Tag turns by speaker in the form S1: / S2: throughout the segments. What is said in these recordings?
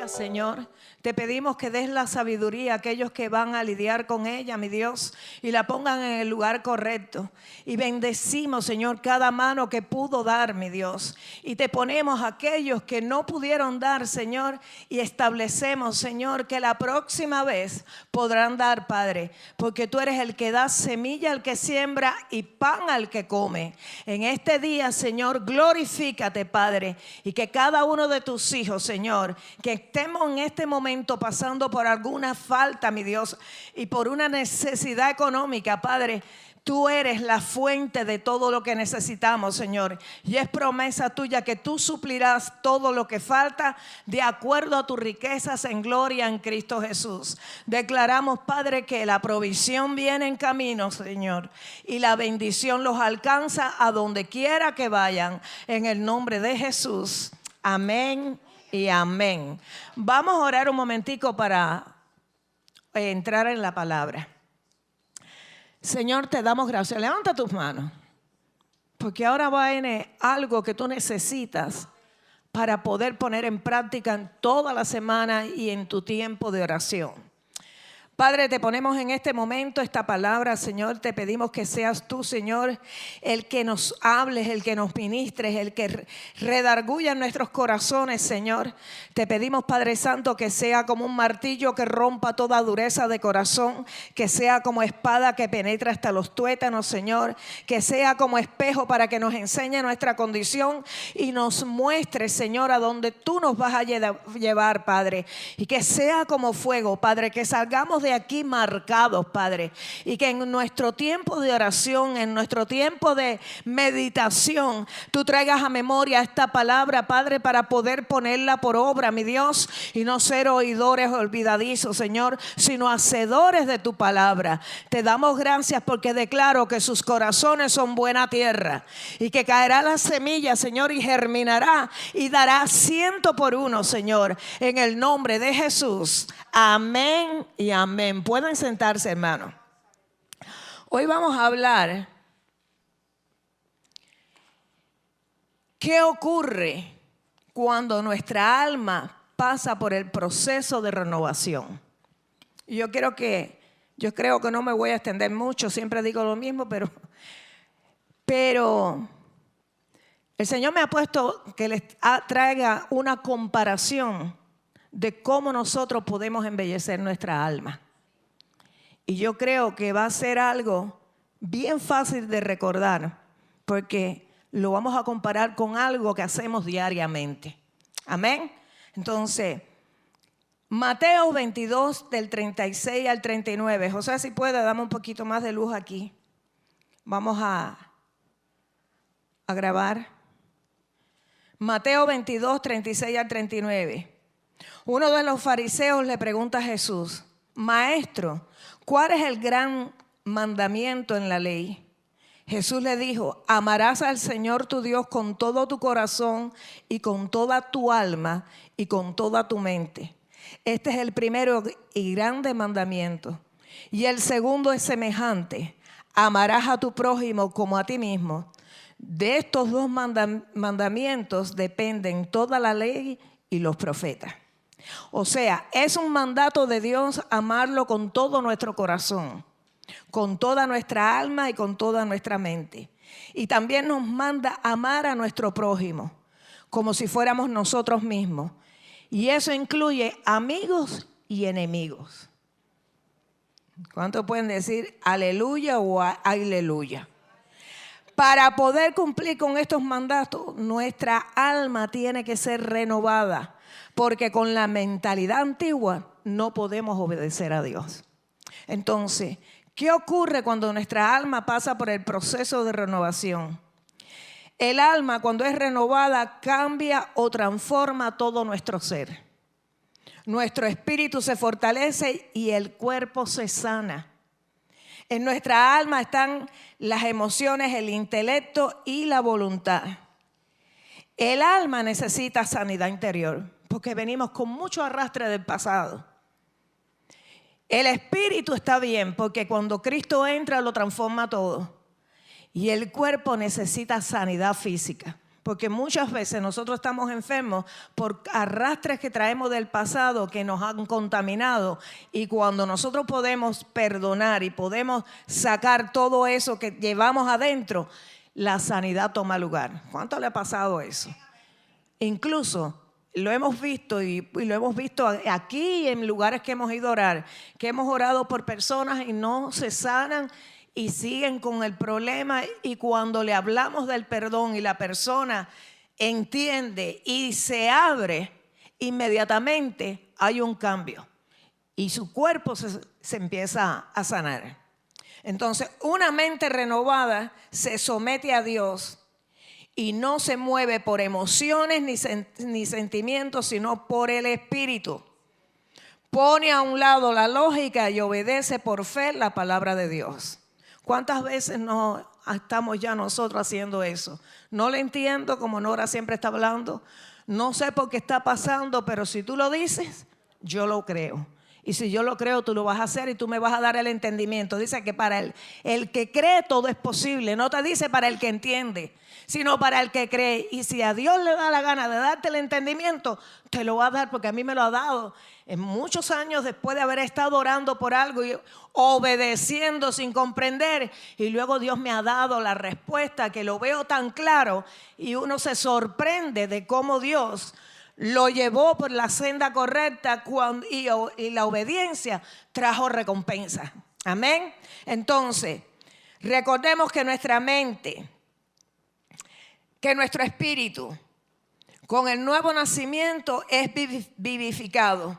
S1: ella, Señor. Te pedimos que des la sabiduría a aquellos que van a lidiar con ella, mi Dios, y la pongan en el lugar correcto. Y bendecimos, Señor, cada mano que pudo dar, mi Dios. Y te ponemos a aquellos que no pudieron dar, Señor, y establecemos, Señor, que la próxima vez podrán dar, Padre, porque tú eres el que da semilla al que siembra y pan al que come. En este día, Señor, glorifícate, Padre, y que cada uno de tus hijos, Señor, que estemos en este momento pasando por alguna falta, mi Dios, y por una necesidad económica, Padre, tú eres la fuente de todo lo que necesitamos, Señor. Y es promesa tuya que tú suplirás todo lo que falta de acuerdo a tus riquezas en gloria en Cristo Jesús. Declaramos, Padre, que la provisión viene en camino, Señor, y la bendición los alcanza a donde quiera que vayan. En el nombre de Jesús. Amén y amén. Vamos a orar un momentico para entrar en la palabra. Señor, te damos gracias. Levanta tus manos, porque ahora viene algo que tú necesitas para poder poner en práctica en toda la semana y en tu tiempo de oración. Padre, te ponemos en este momento esta palabra, Señor. Te pedimos que seas tú, Señor, el que nos hables, el que nos ministres, el que redarguya en nuestros corazones, Señor. Te pedimos, Padre Santo, que sea como un martillo que rompa toda dureza de corazón, que sea como espada que penetra hasta los tuétanos, Señor, que sea como espejo para que nos enseñe nuestra condición y nos muestre, Señor, a donde tú nos vas a llevar, Padre, y que sea como fuego, Padre, que salgamos de aquí marcados, Padre, y que en nuestro tiempo de oración, en nuestro tiempo de meditación, tú traigas a memoria esta palabra, Padre, para poder ponerla por obra, mi Dios, y no ser oidores olvidadizos, Señor, sino hacedores de tu palabra. Te damos gracias porque declaro que sus corazones son buena tierra y que caerá la semilla, Señor, y germinará y dará 100 por 1, Señor, en el nombre de Jesús. Amén y amén. Pueden sentarse, hermano. Hoy vamos a hablar qué ocurre cuando nuestra alma pasa por el proceso de renovación. Y yo creo que no me voy a extender mucho, siempre digo lo mismo, pero el Señor me ha puesto que les traiga una comparación de cómo nosotros podemos embellecer nuestra alma. Y yo creo que va a ser algo bien fácil de recordar, porque lo vamos a comparar con algo que hacemos diariamente. Amén. Entonces, Mateo 22, del 36 al 39. José, si puede, dame un poquito más de luz aquí. Vamos a grabar. Mateo 22, 36 al 39. Uno de los fariseos le pregunta a Jesús: Maestro, ¿cuál es el gran mandamiento en la ley? Jesús le dijo: amarás al Señor tu Dios con todo tu corazón y con toda tu alma y con toda tu mente. Este es el primero y grande mandamiento. Y el segundo es semejante: amarás a tu prójimo como a ti mismo. De estos dos mandamientos dependen toda la ley y los profetas. O sea, es un mandato de Dios amarlo con todo nuestro corazón, con toda nuestra alma y con toda nuestra mente. Y también nos manda amar a nuestro prójimo como si fuéramos nosotros mismos. Y eso incluye amigos y enemigos. ¿Cuántos pueden decir aleluya o aleluya? Para poder cumplir con estos mandatos, nuestra alma tiene que ser renovada, porque con la mentalidad antigua no podemos obedecer a Dios. Entonces, ¿qué ocurre cuando nuestra alma pasa por el proceso de renovación? El alma, cuando es renovada, cambia o transforma todo nuestro ser. Nuestro espíritu se fortalece y el cuerpo se sana. En nuestra alma están las emociones, el intelecto y la voluntad. El alma necesita sanidad interior porque venimos con mucho arrastre del pasado. El espíritu está bien porque cuando Cristo entra lo transforma todo. Y el cuerpo necesita sanidad física porque muchas veces nosotros estamos enfermos por arrastres que traemos del pasado que nos han contaminado, y cuando nosotros podemos perdonar y podemos sacar todo eso que llevamos adentro, la sanidad toma lugar. ¿Cuánto le ha pasado eso? Incluso lo hemos visto y lo hemos visto aquí en lugares que hemos ido a orar, que hemos orado por personas y no se sanan y siguen con el problema, y cuando le hablamos del perdón y la persona entiende y se abre, inmediatamente hay un cambio y su cuerpo se empieza a sanar. Entonces, una mente renovada se somete a Dios y no se mueve por emociones ni sentimientos, sino por el Espíritu. Pone a un lado la lógica y obedece por fe la palabra de Dios. ¿Cuántas veces no estamos ya nosotros haciendo eso? No le entiendo, como Nora siempre está hablando. No sé por qué está pasando, pero si tú lo dices, yo lo creo. Y si yo lo creo, tú lo vas a hacer y tú me vas a dar el entendimiento. Dice que para el que cree todo es posible. No te dice para el que entiende, sino para el que cree. Y si a Dios le da la gana de darte el entendimiento, te lo va a dar, porque a mí me lo ha dado en muchos años después de haber estado orando por algo y obedeciendo sin comprender. Y luego Dios me ha dado la respuesta, que lo veo tan claro, y uno se sorprende de cómo Dios lo llevó por la senda correcta y la obediencia trajo recompensa. Amén. Entonces, recordemos que nuestra mente, que nuestro espíritu, con el nuevo nacimiento es vivificado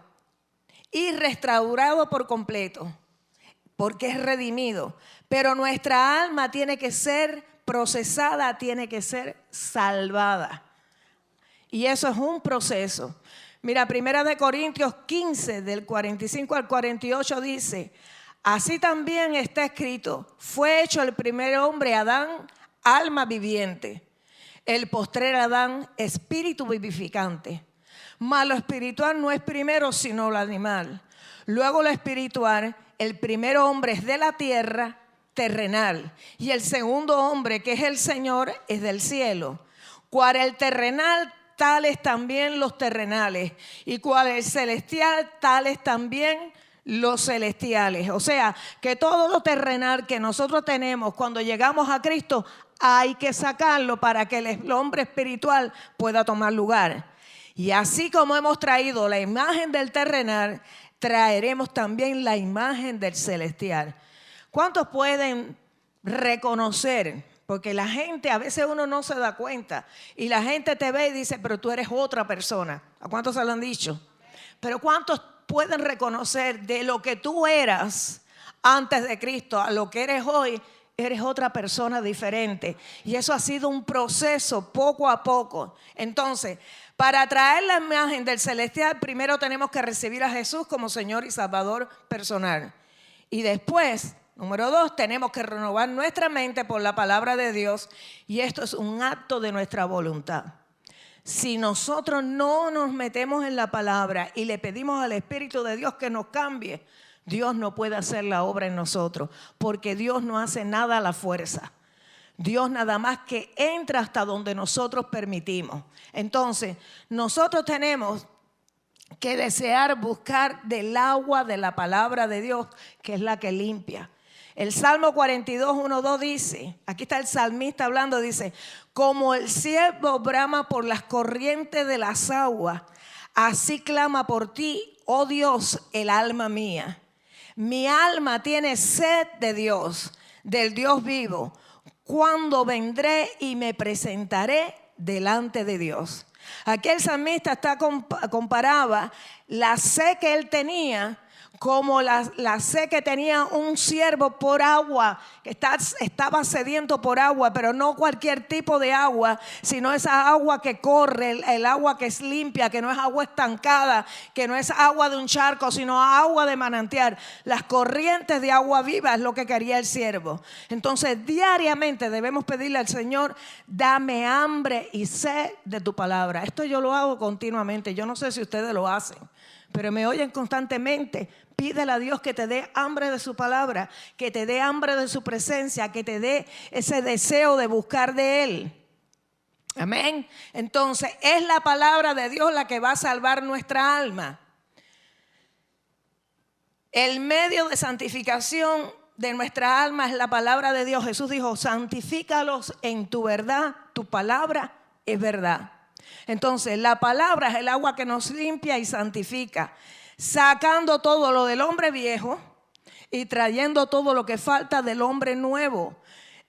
S1: y restaurado por completo, porque es redimido. Pero nuestra alma tiene que ser procesada, tiene que ser salvada. Y eso es un proceso. Mira, 1 Corintios 15, del 45 al 48 dice: así también está escrito, fue hecho el primer hombre Adán, alma viviente; el postrer Adán, espíritu vivificante. Mas lo espiritual no es primero, sino lo animal. Luego lo espiritual. El primer hombre es de la tierra, terrenal, y el segundo hombre, que es el Señor, es del cielo. Cual el terrenal, tales también los terrenales, y cual el celestial, tales también los celestiales. O sea, que todo lo terrenal que nosotros tenemos cuando llegamos a Cristo, hay que sacarlo para que el hombre espiritual pueda tomar lugar. Y así como hemos traído la imagen del terrenal, traeremos también la imagen del celestial. ¿Cuántos pueden reconocer? Porque la gente, a veces uno no se da cuenta, y la gente te ve y dice, pero tú eres otra persona. ¿A cuántos se lo han dicho? Pero ¿cuántos pueden reconocer de lo que tú eras antes de Cristo a lo que eres hoy? Eres otra persona diferente. Y eso ha sido un proceso poco a poco. Entonces, para traer la imagen del celestial, primero tenemos que recibir a Jesús como Señor y Salvador personal. Y después, número 2, tenemos que renovar nuestra mente por la palabra de Dios. Y esto es un acto de nuestra voluntad. Si nosotros no nos metemos en la palabra y le pedimos al Espíritu de Dios que nos cambie, Dios no puede hacer la obra en nosotros, porque Dios no hace nada a la fuerza. Dios nada más que entra hasta donde nosotros permitimos. Entonces, nosotros tenemos que desear buscar del agua de la palabra de Dios, que es la que limpia. El Salmo 42, 1, 2 dice, aquí está el salmista hablando, dice: como el ciervo brama por las corrientes de las aguas, así clama por ti, oh Dios, el alma mía. Mi alma tiene sed de Dios, del Dios vivo. ¿Cuándo vendré y me presentaré delante de Dios? Aquí el salmista comparaba la sed que él tenía como la sed que tenía un siervo por agua, que estaba sediento por agua, pero no cualquier tipo de agua, sino esa agua que corre, el agua que es limpia, que no es agua estancada, que no es agua de un charco, sino agua de manantial. Las corrientes de agua viva es lo que quería el siervo. Entonces, diariamente debemos pedirle al Señor: dame hambre y sed de tu palabra. Esto yo lo hago continuamente. Yo no sé si ustedes lo hacen, pero me oyen constantemente. Pídele a Dios que te dé hambre de su palabra, que te dé hambre de su presencia, que te dé ese deseo de buscar de Él. Amén. Entonces es la palabra de Dios la que va a salvar nuestra alma. El medio de santificación de nuestra alma es la palabra de Dios. Jesús dijo: santifícalos en tu verdad, tu palabra es verdad. Entonces la palabra es el agua que nos limpia y santifica, sacando todo lo del hombre viejo y trayendo todo lo que falta del hombre nuevo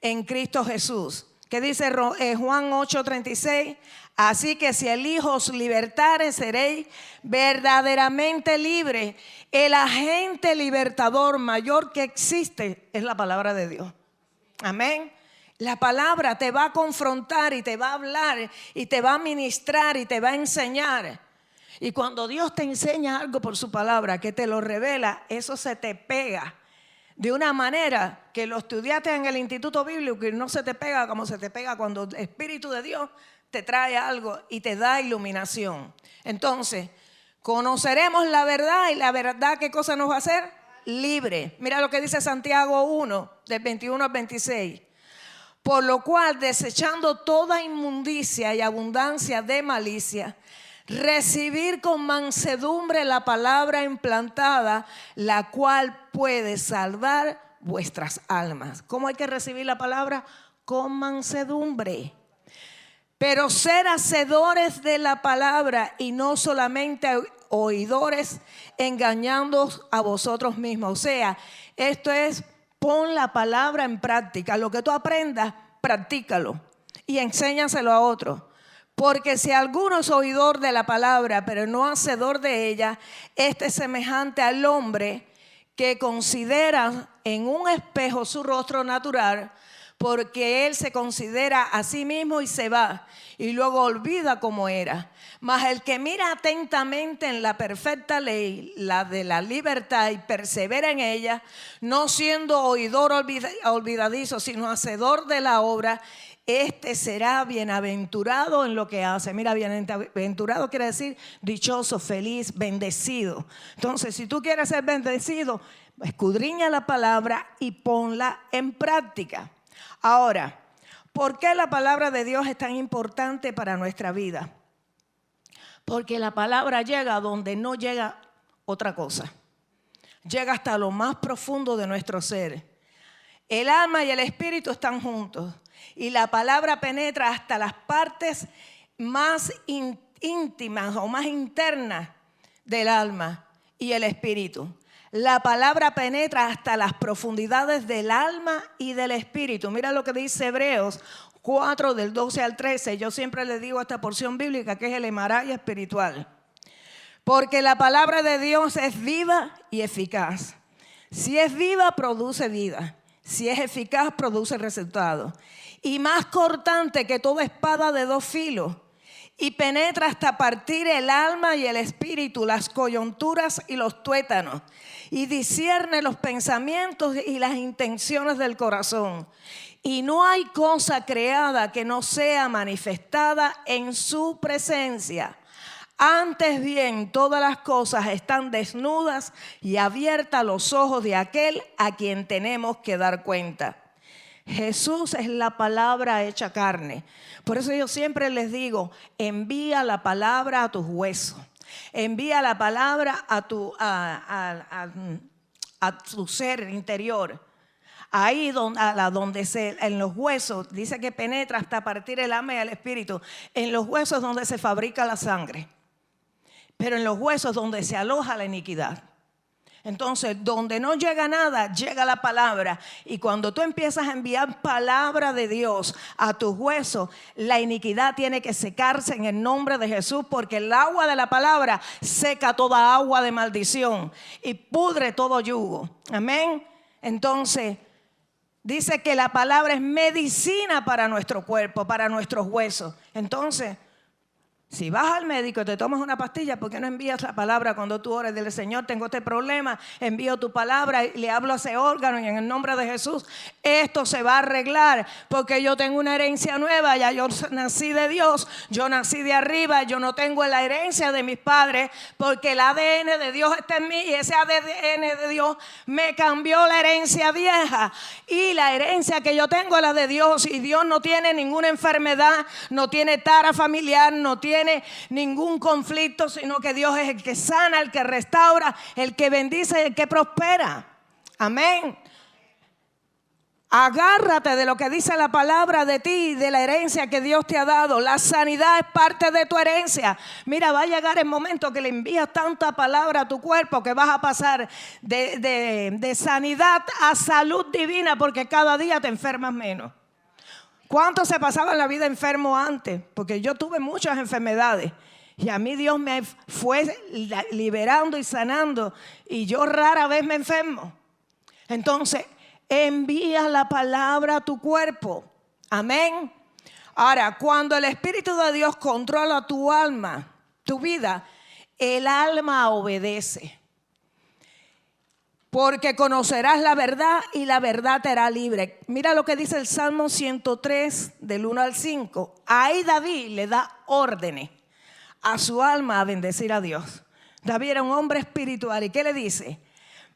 S1: en Cristo Jesús. ¿Qué dice Juan 8:36? Así que si el Hijo os libertare, seréis verdaderamente libres. El agente libertador mayor que existe es la palabra de Dios. Amén. La palabra te va a confrontar y te va a hablar y te va a ministrar y te va a enseñar. Y cuando Dios te enseña algo por su palabra, que te lo revela, eso se te pega de una manera que lo estudiaste en el Instituto Bíblico y no se te pega como se te pega cuando el Espíritu de Dios te trae algo y te da iluminación. Entonces, conoceremos la verdad, y la verdad, ¿qué cosa nos va a hacer? Libre. Mira lo que dice Santiago 1, del 21 al 26. Por lo cual, desechando toda inmundicia y abundancia de malicia, recibir con mansedumbre la palabra implantada, la cual puede salvar vuestras almas. ¿Cómo hay que recibir la palabra? Con mansedumbre. Pero ser hacedores de la palabra y no solamente oidores, engañándoos a vosotros mismos. O sea, esto es: pon la palabra en práctica. Lo que tú aprendas, practícalo y enséñaselo a otros. Porque si alguno es oidor de la palabra, pero no hacedor de ella, este es semejante al hombre que considera en un espejo su rostro natural, porque él se considera a sí mismo y se va, y luego olvida cómo era. Mas el que mira atentamente en la perfecta ley, la de la libertad, y persevera en ella, no siendo oidor olvidadizo, sino hacedor de la obra, este será bienaventurado en lo que hace. Mira, bienaventurado quiere decir dichoso, feliz, bendecido. Entonces, si tú quieres ser bendecido, escudriña la palabra y ponla en práctica. Ahora, ¿por qué la palabra de Dios es tan importante para nuestra vida? Porque la palabra llega a donde no llega otra cosa. Llega hasta lo más profundo de nuestro ser. El alma y el espíritu están juntos. Y la palabra penetra hasta las partes más íntimas o más internas del alma y el espíritu. La palabra penetra hasta las profundidades del alma y del espíritu. Mira lo que dice Hebreos 4, del 12 al 13. Yo siempre le digo esta porción bíblica que es el Emaraya espiritual. Porque la palabra de Dios es viva y eficaz. Si es viva, produce vida. Si es eficaz, produce resultado. Y más cortante que toda espada de dos filos. Y penetra hasta partir el alma y el espíritu, las coyunturas y los tuétanos. Y discierne los pensamientos y las intenciones del corazón. Y no hay cosa creada que no sea manifestada en su presencia. Antes bien, todas las cosas están desnudas y abiertas a los ojos de aquel a quien tenemos que dar cuenta. Jesús es la palabra hecha carne. Por eso yo siempre les digo: envía la palabra a tus huesos. Envía la palabra a tu ser interior. Ahí donde en los huesos, dice que penetra hasta partir el alma y el espíritu. En los huesos donde se fabrica la sangre. Pero en los huesos donde se aloja la iniquidad. Entonces, donde no llega nada, llega la palabra. Y cuando tú empiezas a enviar palabra de Dios a tus huesos, la iniquidad tiene que secarse en el nombre de Jesús, porque el agua de la palabra seca toda agua de maldición y pudre todo yugo. Amén. Entonces, dice que la palabra es medicina para nuestro cuerpo, para nuestros huesos. Entonces, Si vas al médico y te tomas una pastilla, ¿por qué no envías la palabra cuando tú ores? Dile, Señor, tengo este problema, envío tu palabra y le hablo a ese órgano y en el nombre de Jesús esto se va a arreglar porque yo tengo una herencia nueva, ya yo nací de Dios, yo nací de arriba, yo no tengo la herencia de mis padres porque el ADN de Dios está en mí y ese ADN de Dios me cambió la herencia vieja y la herencia que yo tengo es la de Dios y Dios no tiene ninguna enfermedad, no tiene tara familiar, no tiene ningún conflicto, sino que Dios es el que sana, el que restaura, el que bendice y el que prospera. Amén. Agárrate de lo que dice la palabra de ti, de la herencia que Dios te ha dado. La sanidad es parte de tu herencia. Mira, va a llegar el momento que le envías tanta palabra a tu cuerpo que vas a pasar de sanidad a salud divina porque cada día te enfermas menos. ¿Cuántos se pasaban la vida enfermo antes? Porque yo tuve muchas enfermedades y a mí Dios me fue liberando y sanando y yo rara vez me enfermo. Entonces, envía la palabra a tu cuerpo. Amén. Ahora, cuando el Espíritu de Dios controla tu alma, tu vida, el alma obedece. Porque conocerás la verdad y la verdad te hará libre. Mira lo que dice el Salmo 103 del 1 al 5. Ahí David le da órdenes a su alma a bendecir a Dios. David era un hombre espiritual. ¿Y qué le dice?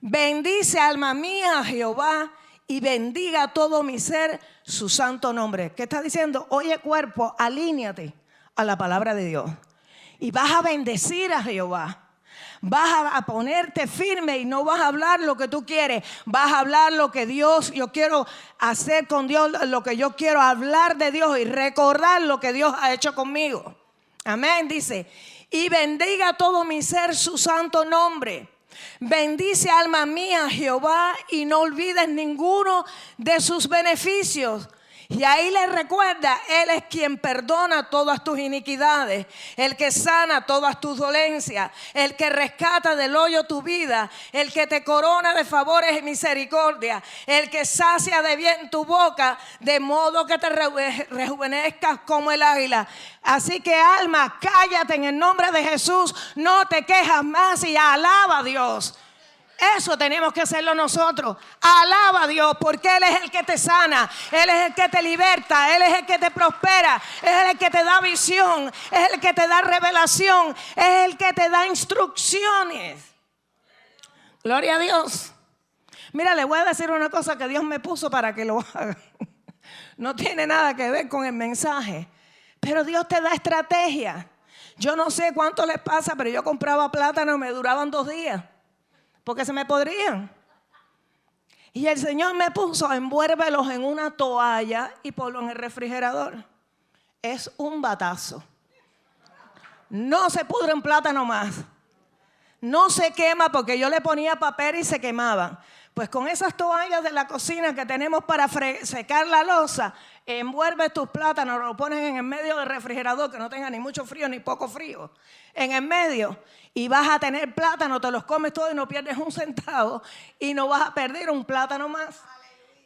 S1: Bendice alma mía a Jehová y bendiga todo mi ser su santo nombre. ¿Qué está diciendo? Oye cuerpo, alíñate a la palabra de Dios. Y vas a bendecir a Jehová. Vas a ponerte firme y no vas a hablar lo que tú quieres. Vas a hablar lo que Dios, yo quiero hacer con Dios, lo que yo quiero hablar de Dios y recordar lo que Dios ha hecho conmigo. Amén, dice. Y bendiga todo mi ser su santo nombre. Bendice alma mía Jehová y no olvides ninguno de sus beneficios. Y ahí le recuerda, Él es quien perdona todas tus iniquidades, el que sana todas tus dolencias, el que rescata del hoyo tu vida, el que te corona de favores y misericordia, el que sacia de bien tu boca, de modo que te rejuvenezcas como el águila. Así que alma, cállate en el nombre de Jesús, no te quejas más y alaba a Dios. Eso tenemos que hacerlo nosotros. Alaba a Dios porque Él es el que te sana, Él es el que te liberta, Él es el que te prospera, es el que te da visión, es el que te da revelación, es el que te da instrucciones. Gloria a Dios. Mira, le voy a decir una cosa que Dios me puso para que lo haga. No tiene nada que ver con el mensaje, pero Dios te da estrategia. Yo no sé cuánto les pasa, pero yo compraba plátano y me duraban 2 días. Porque se me podrían. Y el Señor me puso, envuélvelos en una toalla y ponlo en el refrigerador. Es un batazo. No se pudre un plátano más. No se quema porque yo le ponía papel y se quemaban. Pues con esas toallas de la cocina que tenemos para secar la loza, envuelves tus plátanos, lo pones en el medio del refrigerador que no tenga ni mucho frío ni poco frío. En el medio. Y vas a tener plátano, te los comes todos y no pierdes un centavo. Y no vas a perder un plátano más.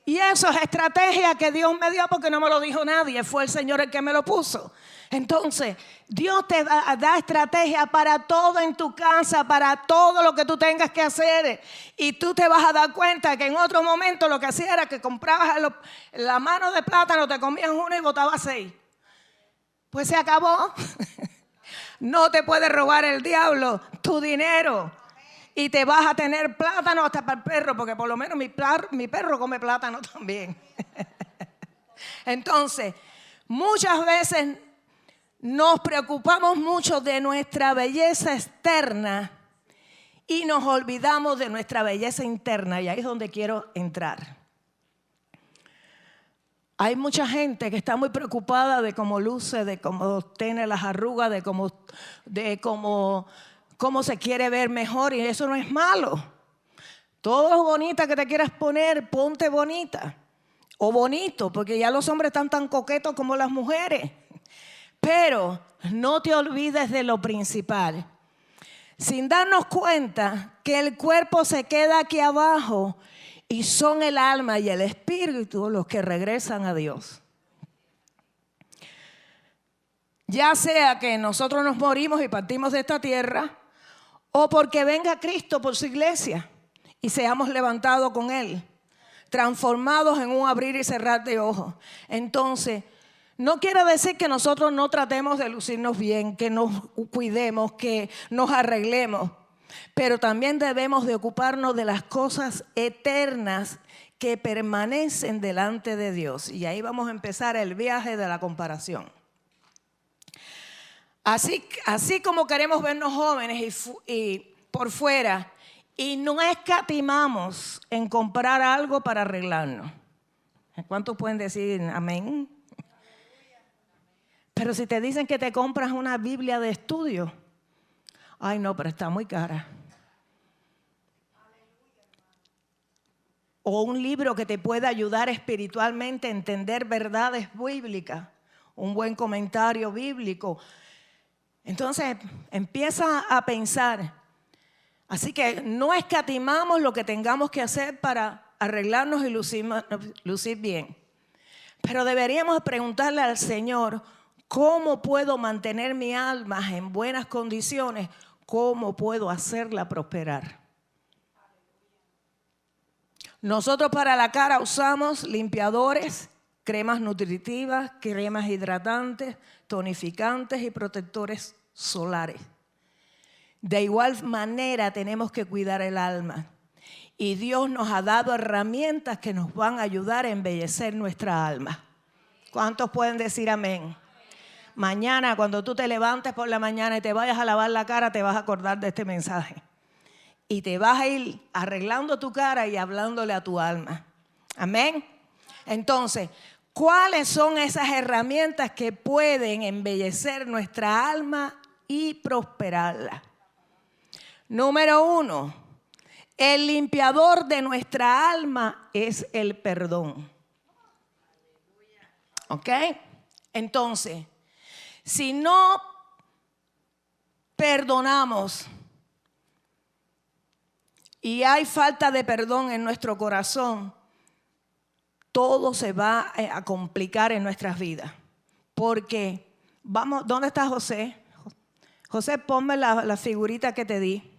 S1: Y eso es estrategia que Dios me dio porque no me lo dijo nadie. Fue el Señor el que me lo puso. Entonces, Dios te da estrategia para todo en tu casa, para todo lo que tú tengas que hacer. Y tú te vas a dar cuenta que en otro momento lo que hacía era que comprabas la mano de plátano, te comías uno y botabas 6. Pues se acabó. No te puede robar el diablo tu dinero. Y te vas a tener plátano hasta para el perro, porque por lo menos mi perro come plátano también. Entonces, muchas veces nos preocupamos mucho de nuestra belleza externa y nos olvidamos de nuestra belleza interna. Y ahí es donde quiero entrar. Hay mucha gente que está muy preocupada de cómo luce, de cómo tiene las arrugas, de cómo se quiere ver mejor, y eso no es malo. Todo lo bonita que te quieras poner, ponte bonita o bonito, porque ya los hombres están tan coquetos como las mujeres. Pero no te olvides de lo principal. Sin darnos cuenta que el cuerpo se queda aquí abajo y son el alma y el espíritu los que regresan a Dios. ya sea que nosotros nos morimos y partimos de esta tierra, o porque venga Cristo por su iglesia y seamos levantados con Él, transformados en un abrir y cerrar de ojos. Entonces, no quiere decir que nosotros no tratemos de lucirnos bien, que nos cuidemos, que nos arreglemos, pero también debemos de ocuparnos de las cosas eternas que permanecen delante de Dios. Y ahí vamos a empezar el viaje de la comparación. Así como queremos vernos jóvenes y por fuera, y no escatimamos en comprar algo para arreglarnos. ¿Cuántos pueden decir amén? Pero si te dicen que te compras una Biblia de estudio, ay no, pero está muy cara. O un libro que te pueda ayudar espiritualmente a entender verdades bíblicas, un buen comentario bíblico. Entonces empieza a pensar. Así que no escatimamos lo que tengamos que hacer para arreglarnos y lucir bien. Pero deberíamos preguntarle al Señor, ¿cómo puedo mantener mi alma en buenas condiciones? ¿Cómo puedo hacerla prosperar? Nosotros para la cara usamos limpiadores, cremas nutritivas, cremas hidratantes, tonificantes y protectores solares. De igual manera tenemos que cuidar el alma. Y Dios nos ha dado herramientas que nos van a ayudar a embellecer nuestra alma. ¿Cuántos pueden decir amén? Mañana, cuando tú te levantes por la mañana y te vayas a lavar la cara, te vas a acordar de este mensaje. Y te vas a ir arreglando tu cara y hablándole a tu alma. Amén. Entonces, ¿cuáles son esas herramientas que pueden embellecer nuestra alma y prosperarla? Número 1, el limpiador de nuestra alma es el perdón. ¿Ok? Entonces, si no perdonamos y hay falta de perdón en nuestro corazón, todo se va a complicar en nuestras vidas. Porque, vamos, ¿dónde está José? José, ponme la figurita que te di.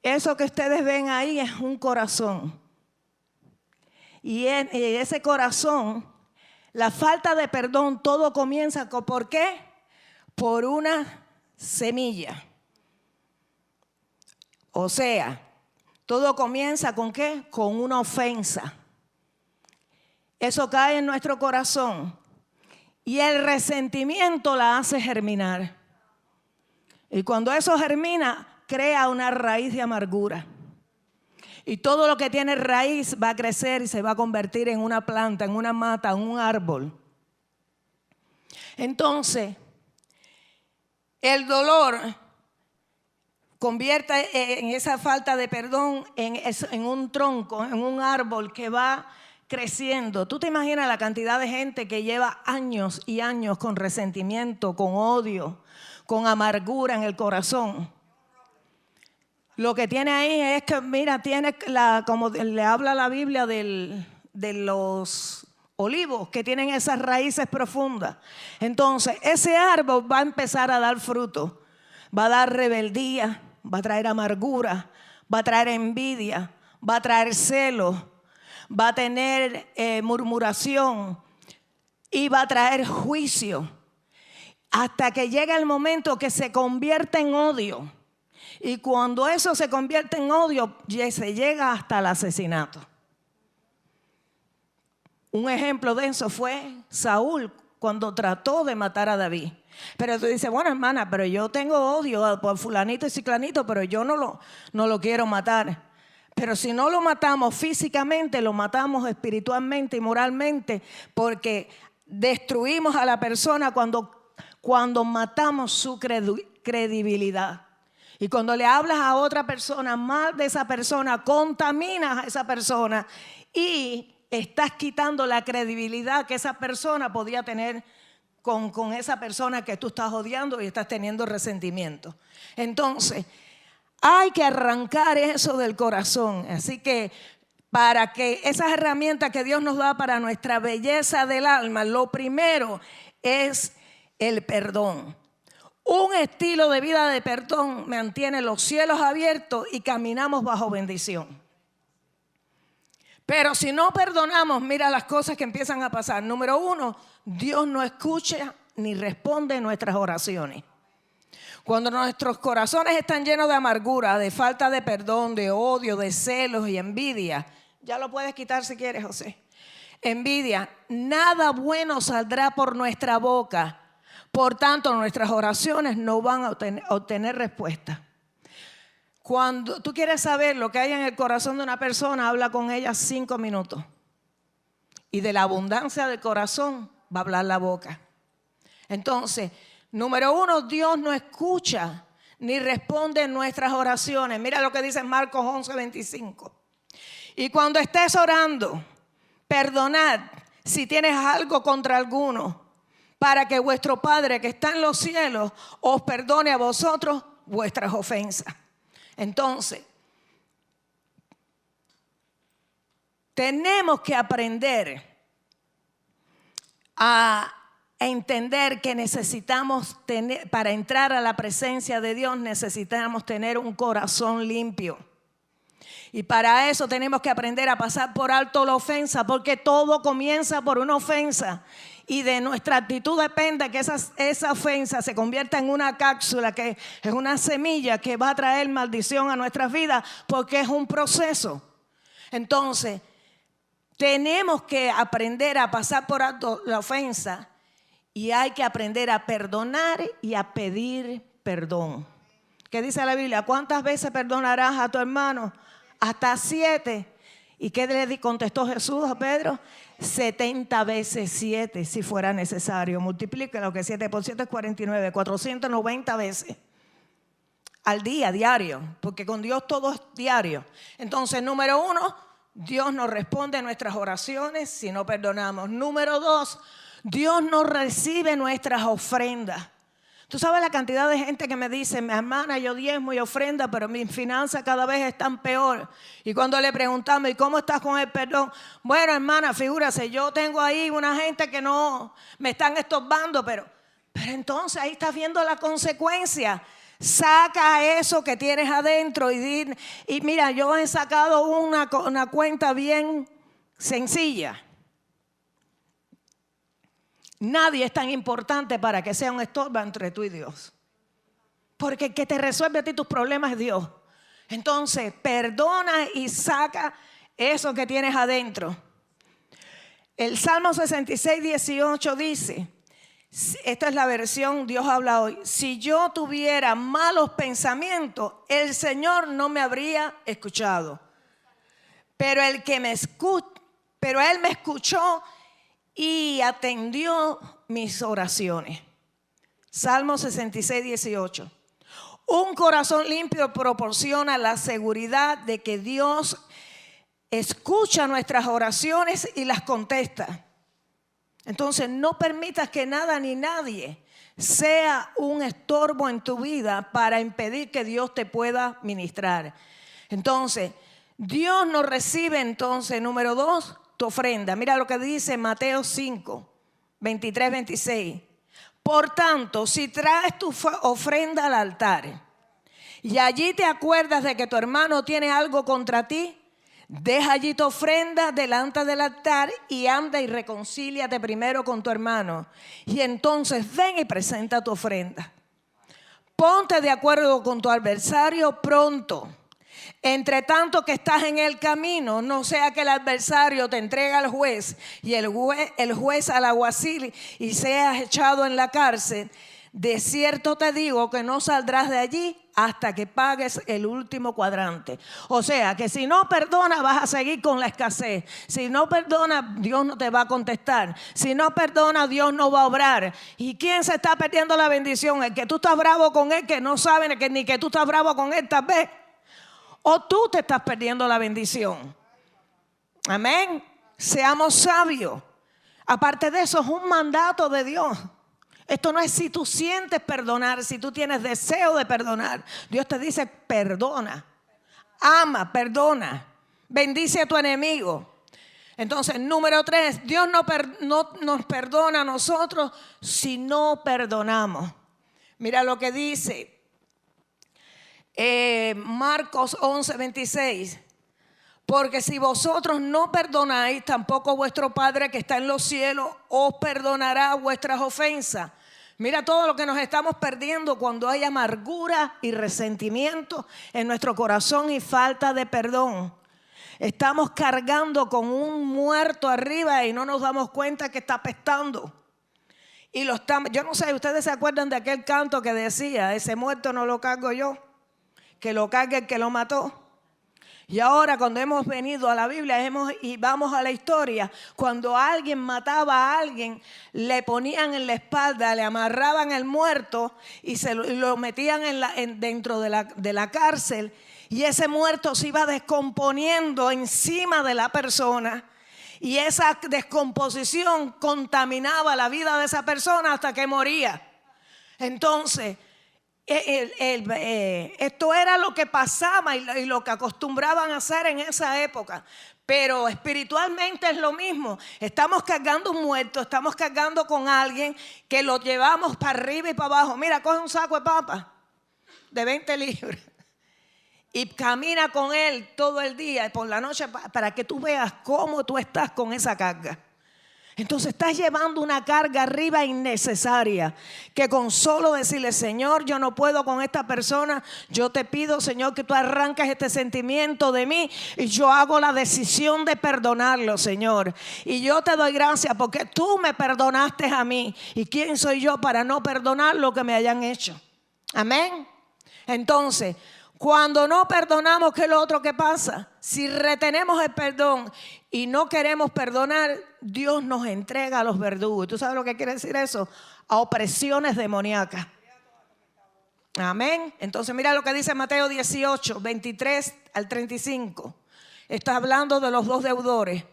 S1: Eso que ustedes ven ahí es un corazón. Y en ese corazón, la falta de perdón, todo comienza ¿por qué? Por una semilla. O sea, todo comienza ¿con qué? Con una ofensa. Eso cae en nuestro corazón. Y el resentimiento la hace germinar. Y cuando eso germina, crea una raíz de amargura. Y todo lo que tiene raíz va a crecer y se va a convertir en una planta, en una mata, en un árbol. Entonces, el dolor convierte en esa falta de perdón en un tronco, en un árbol que va creciendo. ¿Tú te imaginas la cantidad de gente que lleva años y años con resentimiento, con odio, con amargura en el corazón? Lo que tiene ahí es que, mira, tiene como le habla la Biblia de los olivos que tienen esas raíces profundas. Entonces, ese árbol va a empezar a dar fruto. Va a dar rebeldía, va a traer amargura, va a traer envidia, va a traer celos, va a tener murmuración y va a traer juicio. Hasta que llega el momento que se convierte en odio. Y cuando eso se convierte en odio, se llega hasta el asesinato. Un ejemplo de eso fue Saúl cuando trató de matar a David. Pero tú dices, bueno hermana, pero yo tengo odio por fulanito y ciclanito, pero yo no lo quiero matar. Pero si no lo matamos físicamente, lo matamos espiritualmente y moralmente, porque destruimos a la persona cuando matamos su credibilidad. Y cuando le hablas a otra persona mal de esa persona, contaminas a esa persona y estás quitando la credibilidad que esa persona podía tener con esa persona que tú estás odiando y estás teniendo resentimiento. Entonces, hay que arrancar eso del corazón. Así que para que esas herramientas que Dios nos da para nuestra belleza del alma, lo primero es el perdón. Un estilo de vida de perdón mantiene los cielos abiertos y caminamos bajo bendición. Pero si no perdonamos, mira las cosas que empiezan a pasar. Número 1, Dios no escucha ni responde nuestras oraciones. Cuando nuestros corazones están llenos de amargura, de falta de perdón, de odio, de celos y envidia, ya lo puedes quitar si quieres, José. Envidia, nada bueno saldrá por nuestra boca. Por tanto, nuestras oraciones no van a obtener respuesta. Cuando tú quieres saber lo que hay en el corazón de una persona, habla con ella 5 minutos. Y de la abundancia del corazón va a hablar la boca. Entonces, número 1, Dios no escucha ni responde nuestras oraciones. Mira lo que dice en Marcos 11:25. Y cuando estés orando, perdonad si tienes algo contra alguno, para que vuestro Padre que está en los cielos os perdone a vosotros vuestras ofensas. Entonces, tenemos que aprender a entender que necesitamos tener, para entrar a la presencia de Dios, necesitamos tener un corazón limpio. Y para eso tenemos que aprender a pasar por alto la ofensa, porque todo comienza por una ofensa. Y de nuestra actitud depende que esa ofensa se convierta en una cápsula, que es una semilla que va a traer maldición a nuestras vidas, porque es un proceso. Entonces, tenemos que aprender a pasar por alto la ofensa y hay que aprender a perdonar y a pedir perdón. ¿Qué dice la Biblia? ¿Cuántas veces perdonarás a tu hermano? Hasta 7. ¿Y qué le contestó Jesús a Pedro? 70 veces 7 si fuera necesario. Multiplíquelo, que 7 por 7 es 49, 490 veces al día, diario, porque con Dios todo es diario. Entonces, número 1, Dios nos responde a nuestras oraciones si no perdonamos. Número 2, Dios no recibe nuestras ofrendas. Tú sabes la cantidad de gente que me dice, mi hermana, yo diezmo y ofrenda, pero mis finanzas cada vez están peor. Y cuando le preguntamos, ¿y cómo estás con el perdón? Bueno, hermana, figúrase, yo tengo ahí una gente que no me están estorbando, pero entonces ahí estás viendo la consecuencia. Saca eso que tienes adentro y mira, yo he sacado una cuenta bien sencilla. Nadie es tan importante para que sea un estorbo entre tú y Dios. Porque el que te resuelve a ti tus problemas es Dios. Entonces, perdona y saca eso que tienes adentro. El Salmo 66:18 dice, esta es la versión Dios habla hoy: si yo tuviera malos pensamientos, el Señor no me habría escuchado. Pero Él me escuchó y atendió mis oraciones. Salmo 66:18. Un corazón limpio proporciona la seguridad de que Dios escucha nuestras oraciones y las contesta. Entonces, no permitas que nada ni nadie sea un estorbo en tu vida para impedir que Dios te pueda ministrar. Entonces, Dios nos recibe, entonces, número 2, tu ofrenda. Mira lo que dice Mateo 5:23-26. Por tanto, si traes tu ofrenda al altar y allí te acuerdas de que tu hermano tiene algo contra ti, deja allí tu ofrenda delante del altar y anda y reconcíliate primero con tu hermano. Y entonces ven y presenta tu ofrenda. Ponte de acuerdo con tu adversario pronto. Entre tanto que estás en el camino, no sea que el adversario te entregue al juez y el juez al alguacil y seas echado en la cárcel. De cierto te digo que no saldrás de allí hasta que pagues el último cuadrante. O sea, que si no perdonas vas a seguir con la escasez. Si no perdonas, Dios no te va a contestar. Si no perdonas, Dios no va a obrar. ¿Y quién se está perdiendo la bendición? El que tú estás bravo con él, que no sabe ni que tú estás bravo con él tal vez. O tú te estás perdiendo la bendición. Amén. Seamos sabios. Aparte de eso, es un mandato de Dios. Esto no es si tú sientes perdonar, si tú tienes deseo de perdonar. Dios te dice perdona, ama, perdona. bendice a tu enemigo. Entonces, número 3, Dios no nos perdona a nosotros si no perdonamos. Mira lo que dice Marcos 11:26. Porque si vosotros no perdonáis, tampoco vuestro Padre que está en los cielos os perdonará vuestras ofensas. Mira todo lo que nos estamos perdiendo cuando hay amargura y resentimiento en nuestro corazón y falta de perdón. Estamos cargando con un muerto arriba y no nos damos cuenta que está apestando. Yo no sé, ¿ustedes se acuerdan de aquel canto que decía, ese muerto no lo cargo yo, que lo cargue el que lo mató? Y ahora cuando hemos venido a la Biblia y vamos a la historia, cuando alguien mataba a alguien, le ponían en la espalda, le amarraban el muerto y lo metían dentro de la cárcel, y ese muerto se iba descomponiendo encima de la persona, y esa descomposición contaminaba la vida de esa persona hasta que moría. Entonces, esto era lo que pasaba y lo que acostumbraban a hacer en esa época. Pero espiritualmente es lo mismo. Estamos cargando un muerto, estamos cargando con alguien que lo llevamos para arriba y para abajo. Mira, coge un saco de papas de 20 libras y camina con él todo el día y por la noche para que tú veas cómo tú estás con esa carga. Entonces estás llevando una carga arriba innecesaria, que con solo decirle, Señor, yo no puedo con esta persona, yo te pido, Señor, que tú arranques este sentimiento de mí y yo hago la decisión de perdonarlo, Señor. Y yo te doy gracias porque tú me perdonaste a mí, y quién soy yo para no perdonar lo que me hayan hecho. Amén. Entonces, cuando no perdonamos, ¿qué es lo otro que pasa? Si retenemos el perdón y no queremos perdonar, Dios nos entrega a los verdugos. ¿Tú sabes lo que quiere decir eso? A opresiones demoníacas. Amén. Entonces mira lo que dice Mateo 18, 23 al 35. Está hablando de los dos deudores.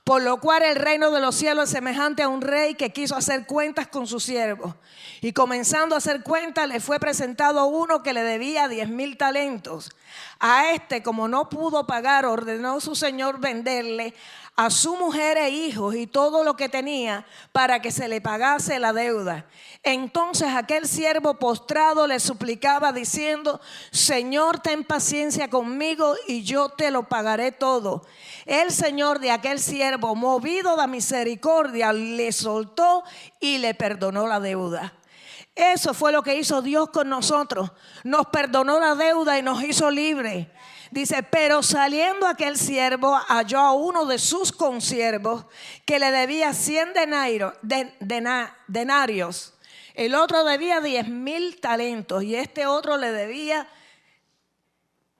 S1: Por lo cual el reino de los cielos es semejante a un rey que quiso hacer cuentas con sus siervos. Y comenzando a hacer cuentas, le fue presentado uno que le debía 10,000 talentos. A este, como no pudo pagar, ordenó su señor venderle a su mujer e hijos y todo lo que tenía para que se le pagase la deuda. Entonces aquel siervo postrado le suplicaba diciendo, Señor, ten paciencia conmigo y yo te lo pagaré todo. El señor de aquel siervo, movido de misericordia, le soltó y le perdonó la deuda. Eso fue lo que hizo Dios con nosotros. Nos perdonó la deuda y nos hizo libres. Dice, pero saliendo aquel siervo halló a uno de sus consiervos que le debía 100 denarios. El otro debía 10,000 talentos y este otro le debía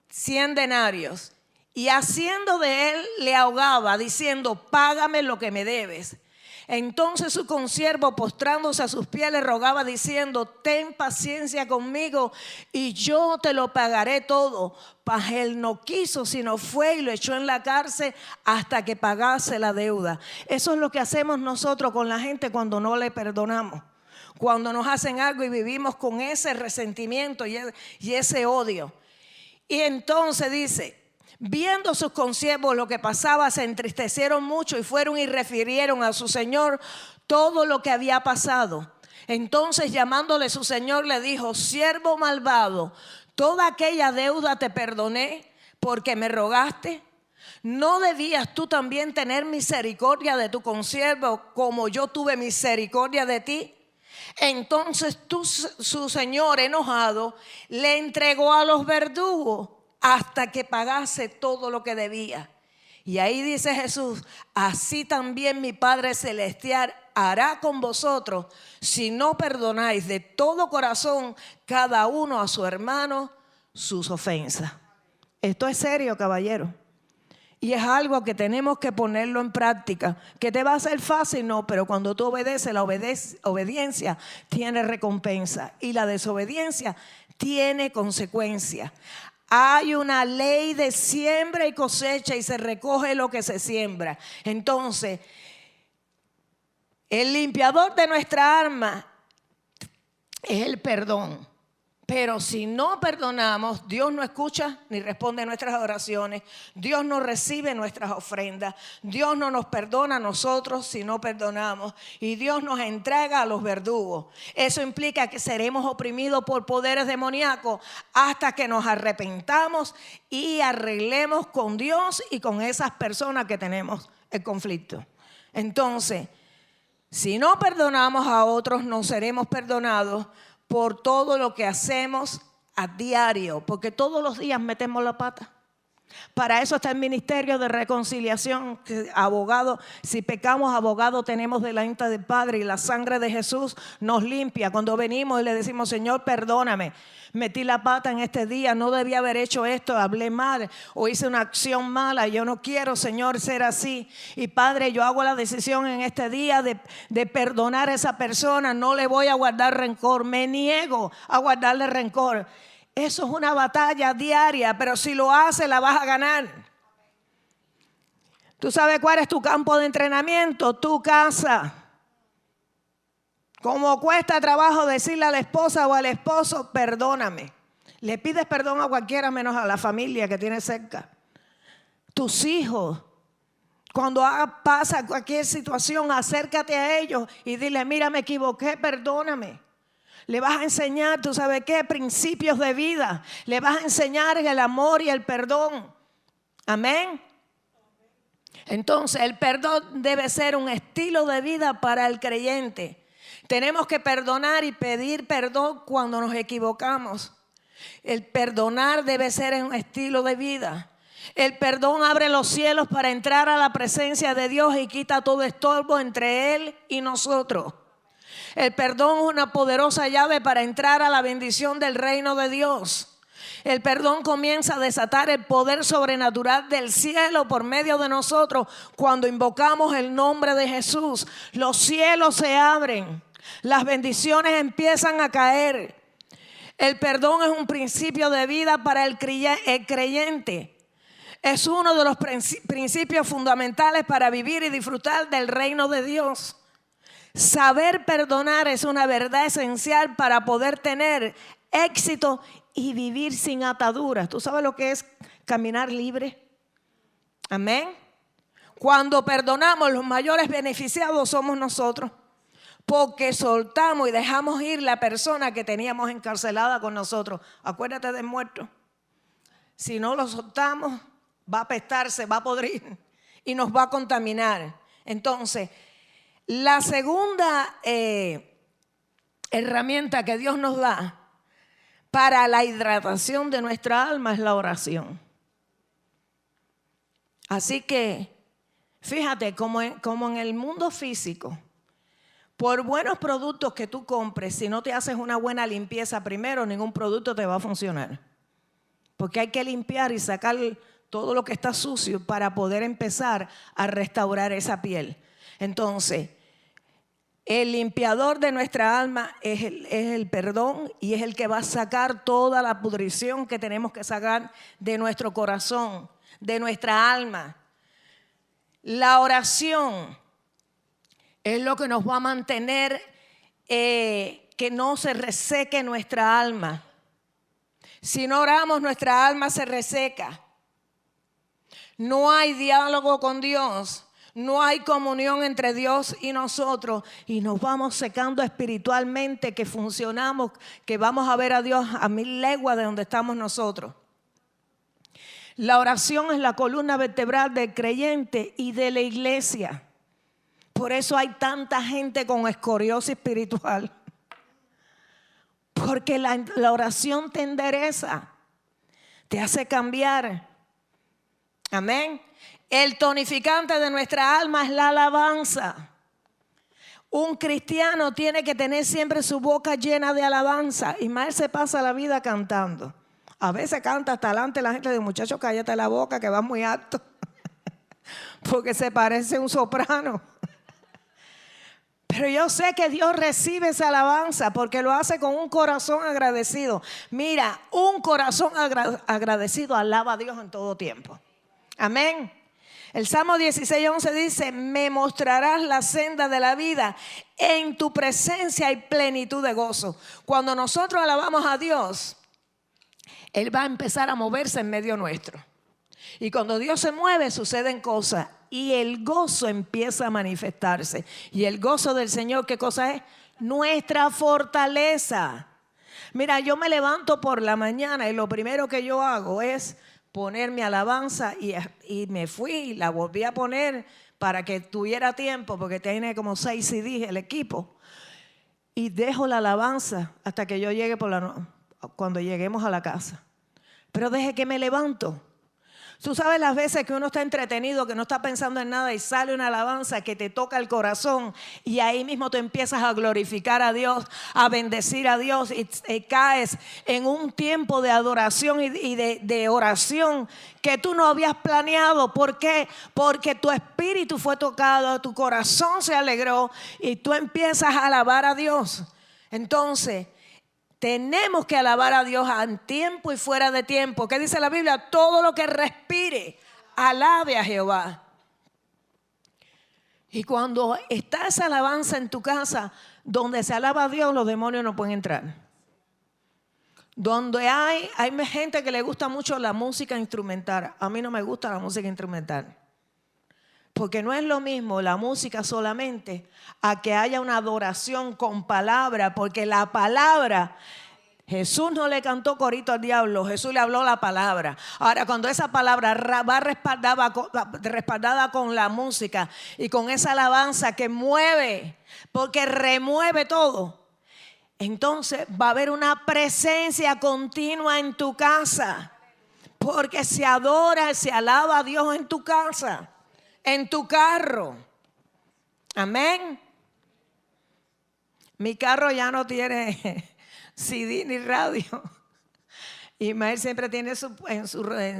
S1: 100 denarios. Y haciendo de él le ahogaba diciendo, págame lo que me debes. Entonces su consiervo, postrándose a sus pies, le rogaba diciendo, ten paciencia conmigo y yo te lo pagaré todo. Mas él no quiso, sino fue y lo echó en la cárcel hasta que pagase la deuda. Eso es lo que hacemos nosotros con la gente cuando no le perdonamos. Cuando nos hacen algo y vivimos con ese resentimiento y ese odio. Y entonces dice, viendo sus consiervos lo que pasaba, se entristecieron mucho y fueron y refirieron a su señor todo lo que había pasado. Entonces llamándole su señor le dijo, siervo malvado, toda aquella deuda te perdoné porque me rogaste. ¿No debías tú también tener misericordia de tu consiervo como yo tuve misericordia de ti? Entonces su señor enojado le entregó a los verdugos hasta que pagase todo lo que debía. Y ahí dice Jesús, así también mi Padre Celestial hará con vosotros si no perdonáis de todo corazón cada uno a su hermano sus ofensas. Esto es serio, caballero. Y es algo que tenemos que ponerlo en práctica. ¿Que te va a ser fácil? No, pero cuando tú obedeces, la obediencia tiene recompensa y la desobediencia tiene consecuencia. Hay una ley de siembra y cosecha y se recoge lo que se siembra. Entonces, el limpiador de nuestra alma es el perdón. Pero si no perdonamos, Dios no escucha ni responde nuestras oraciones. Dios no recibe nuestras ofrendas. Dios no nos perdona a nosotros si no perdonamos. Y Dios nos entrega a los verdugos. Eso implica que seremos oprimidos por poderes demoníacos hasta que nos arrepentamos y arreglemos con Dios y con esas personas que tenemos el conflicto. Entonces, si no perdonamos a otros, no seremos perdonados por todo lo que hacemos a diario, porque todos los días metemos la pata. Para eso está el ministerio de reconciliación, que abogado, si pecamos, abogado tenemos delante del Padre, y la sangre de Jesús nos limpia. Cuando venimos y le decimos, Señor, perdóname, metí la pata en este día, no debía haber hecho esto, hablé mal o hice una acción mala, yo no quiero, Señor, ser así. Y Padre, yo hago la decisión en este día de perdonar a esa persona, no le voy a guardar rencor, me niego a guardarle rencor. Eso es una batalla diaria, pero si lo haces la vas a ganar. ¿Tú sabes cuál es tu campo de entrenamiento? Tu casa. Como cuesta trabajo decirle a la esposa o al esposo, perdóname. Le pides perdón a cualquiera menos a la familia que tienes cerca. Tus hijos. Cuando pasa cualquier situación, acércate a ellos y dile, mira, me equivoqué, perdóname. Le vas a enseñar, ¿tú sabes qué? Principios de vida. Le vas a enseñar el amor y el perdón. Amén. Entonces, el perdón debe ser un estilo de vida para el creyente. Tenemos que perdonar y pedir perdón cuando nos equivocamos. El perdonar debe ser un estilo de vida. El perdón abre los cielos para entrar a la presencia de Dios y quita todo estorbo entre Él y nosotros. El perdón es una poderosa llave para entrar a la bendición del reino de Dios. El perdón comienza a desatar el poder sobrenatural del cielo por medio de nosotros cuando invocamos el nombre de Jesús. Los cielos se abren, las bendiciones empiezan a caer. El perdón es un principio de vida para el creyente. Es uno de los principios fundamentales para vivir y disfrutar del reino de Dios. Saber perdonar es una verdad esencial para poder tener éxito y vivir sin ataduras. ¿Tú sabes lo que es caminar libre? Amén. Cuando perdonamos, los mayores beneficiados somos nosotros, porque soltamos y dejamos ir la persona que teníamos encarcelada con nosotros. Acuérdate del muerto. Si no lo soltamos, va a apestar, se va a podrir y nos va a contaminar. Entonces, la segunda herramienta que Dios nos da para la hidratación de nuestra alma es la oración. Así que, fíjate, como en el mundo físico, por buenos productos que tú compres, si no te haces una buena limpieza primero, ningún producto te va a funcionar. Porque hay que limpiar y sacar todo lo que está sucio para poder empezar a restaurar esa piel. Entonces, el limpiador de nuestra alma es el perdón, y es el que va a sacar toda la pudrición que tenemos que sacar de nuestro corazón, de nuestra alma. La oración es lo que nos va a mantener que no se reseque nuestra alma. Si no oramos, nuestra alma se reseca. No hay diálogo con Dios. No hay comunión entre Dios y nosotros, y nos vamos secando espiritualmente, que funcionamos, que vamos a ver a Dios a 1000 leguas de donde estamos nosotros. La oración es la columna vertebral del creyente y de la iglesia. Por eso hay tanta gente con escoriosis espiritual. Porque la oración te endereza, te hace cambiar. Amén. El tonificante de nuestra alma es la alabanza. Un cristiano tiene que tener siempre su boca llena de alabanza. Ismael se pasa la vida cantando. A veces canta hasta delante de la gente, de muchacho, cállate la boca que va muy alto. Porque se parece a un soprano. Pero yo sé que Dios recibe esa alabanza porque lo hace con un corazón agradecido. Mira, un corazón agradecido alaba a Dios en todo tiempo. Amén. El Salmo 16:11 dice: me mostrarás la senda de la vida, en tu presencia hay plenitud de gozo. Cuando nosotros alabamos a Dios, Él va a empezar a moverse en medio nuestro. Y cuando Dios se mueve, suceden cosas y el gozo empieza a manifestarse. Y el gozo del Señor, ¿qué cosa es? Nuestra fortaleza. Mira, yo me levanto por la mañana y lo primero que yo hago es poner mi alabanza y me fui y la volví a poner para que tuviera tiempo, porque tiene como 6 CDs el equipo. Y dejo la alabanza hasta que yo llegue cuando lleguemos a la casa. Pero desde que me levanto, tú sabes las veces que uno está entretenido, que no está pensando en nada y sale una alabanza que te toca el corazón y ahí mismo tú empiezas a glorificar a Dios, a bendecir a Dios y caes en un tiempo de adoración y de oración que tú no habías planeado. ¿Por qué? Porque tu espíritu fue tocado, tu corazón se alegró y tú empiezas a alabar a Dios. Entonces, tenemos que alabar a Dios en tiempo y fuera de tiempo. ¿Qué dice la Biblia? Todo lo que respire, alabe a Jehová. Y cuando está esa alabanza en tu casa, donde se alaba a Dios, los demonios no pueden entrar. Donde hay gente que le gusta mucho la música instrumental. A mí no me gusta la música instrumental. Porque no es lo mismo la música solamente a que haya una adoración con palabra, porque la palabra, Jesús no le cantó corito al diablo, Jesús le habló la palabra. Ahora, cuando esa palabra va respaldada con la música y con esa alabanza que mueve, porque remueve todo, entonces va a haber una presencia continua en tu casa, porque se adora, se alaba a Dios en tu casa. En tu carro. Amén. Mi carro ya no tiene CD ni radio. Ismael siempre tiene en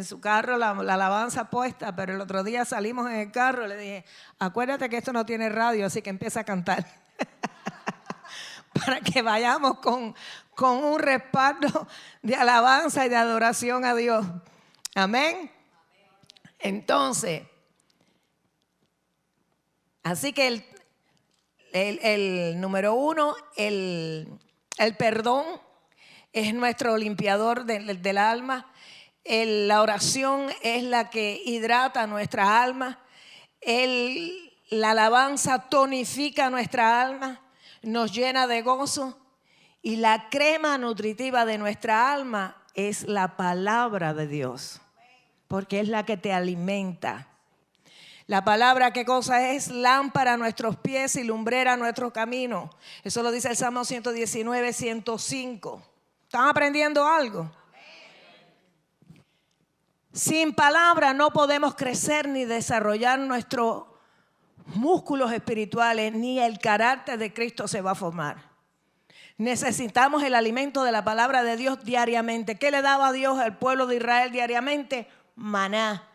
S1: su carro la alabanza puesta, pero el otro día salimos en el carro y le dije: acuérdate que esto no tiene radio, así que empieza a cantar. Para que vayamos con un respaldo de alabanza y de adoración a Dios. Amén. Entonces, así que el número 1, el perdón es nuestro limpiador del alma. La oración es la que hidrata nuestra alma. La alabanza tonifica nuestra alma, nos llena de gozo. Y la crema nutritiva de nuestra alma es la palabra de Dios, porque es la que te alimenta. La palabra, ¿qué cosa es? Lámpara a nuestros pies y lumbrera a nuestro camino. Eso lo dice el Salmo 119, 105. ¿Están aprendiendo algo? Sin palabra no podemos crecer ni desarrollar nuestros músculos espirituales, ni el carácter de Cristo se va a formar. Necesitamos el alimento de la palabra de Dios diariamente. ¿Qué le daba Dios al pueblo de Israel diariamente? Maná.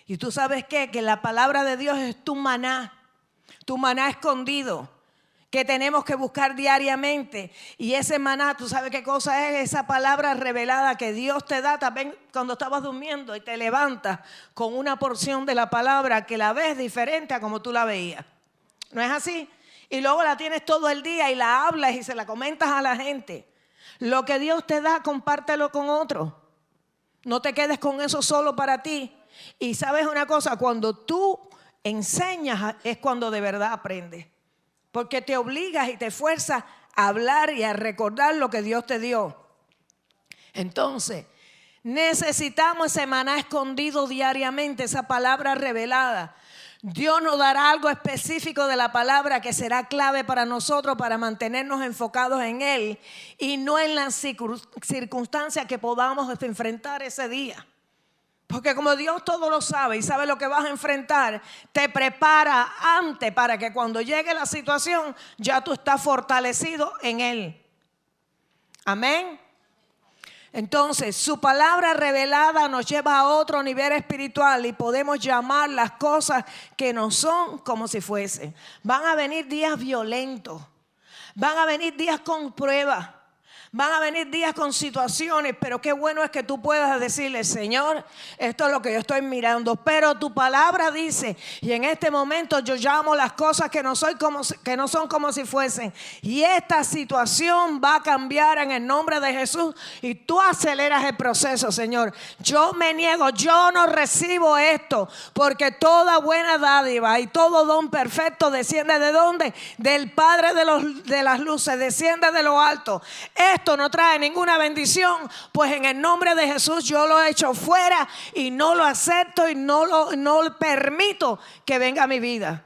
S1: Y tú sabes qué, que la palabra de Dios es tu maná escondido, que tenemos que buscar diariamente. Y ese maná, tú sabes qué cosa es, esa palabra revelada que Dios te da también cuando estabas durmiendo y te levantas con una porción de la palabra que la ves diferente a como tú la veías. ¿No es así? Y luego la tienes todo el día y la hablas y se la comentas a la gente. Lo que Dios te da, compártelo con otros. No te quedes con eso solo para ti. Y sabes una cosa, cuando tú enseñas es cuando de verdad aprendes. Porque te obligas y te esfuerzas a hablar y a recordar lo que Dios te dio. Entonces, necesitamos ese maná escondido diariamente, esa palabra revelada. Dios nos dará algo específico de la palabra que será clave para nosotros para mantenernos enfocados en Él y no en las circunstancias que podamos enfrentar ese día. Porque como Dios todo lo sabe y sabe lo que vas a enfrentar, te prepara antes para que cuando llegue la situación ya tú estás fortalecido en Él. Amén. Entonces, su palabra revelada nos lleva a otro nivel espiritual y podemos llamar las cosas que no son como si fuesen. Van a venir días violentos, van a venir días con pruebas, Van a venir días con situaciones, pero qué bueno es que tú puedas decirle, Señor, esto es lo que yo estoy mirando. Pero tu palabra dice, y en este momento yo llamo las cosas que no son como si fuesen. Y esta situación va a cambiar en el nombre de Jesús. Y tú aceleras el proceso, Señor. Yo me niego, yo no recibo esto. Porque toda buena dádiva y todo don perfecto desciende ¿de dónde? Del Padre de las luces, desciende de lo alto. Esto no trae ninguna bendición, pues en el nombre de Jesús yo lo he hecho fuera y no lo acepto y no permito que venga a mi vida.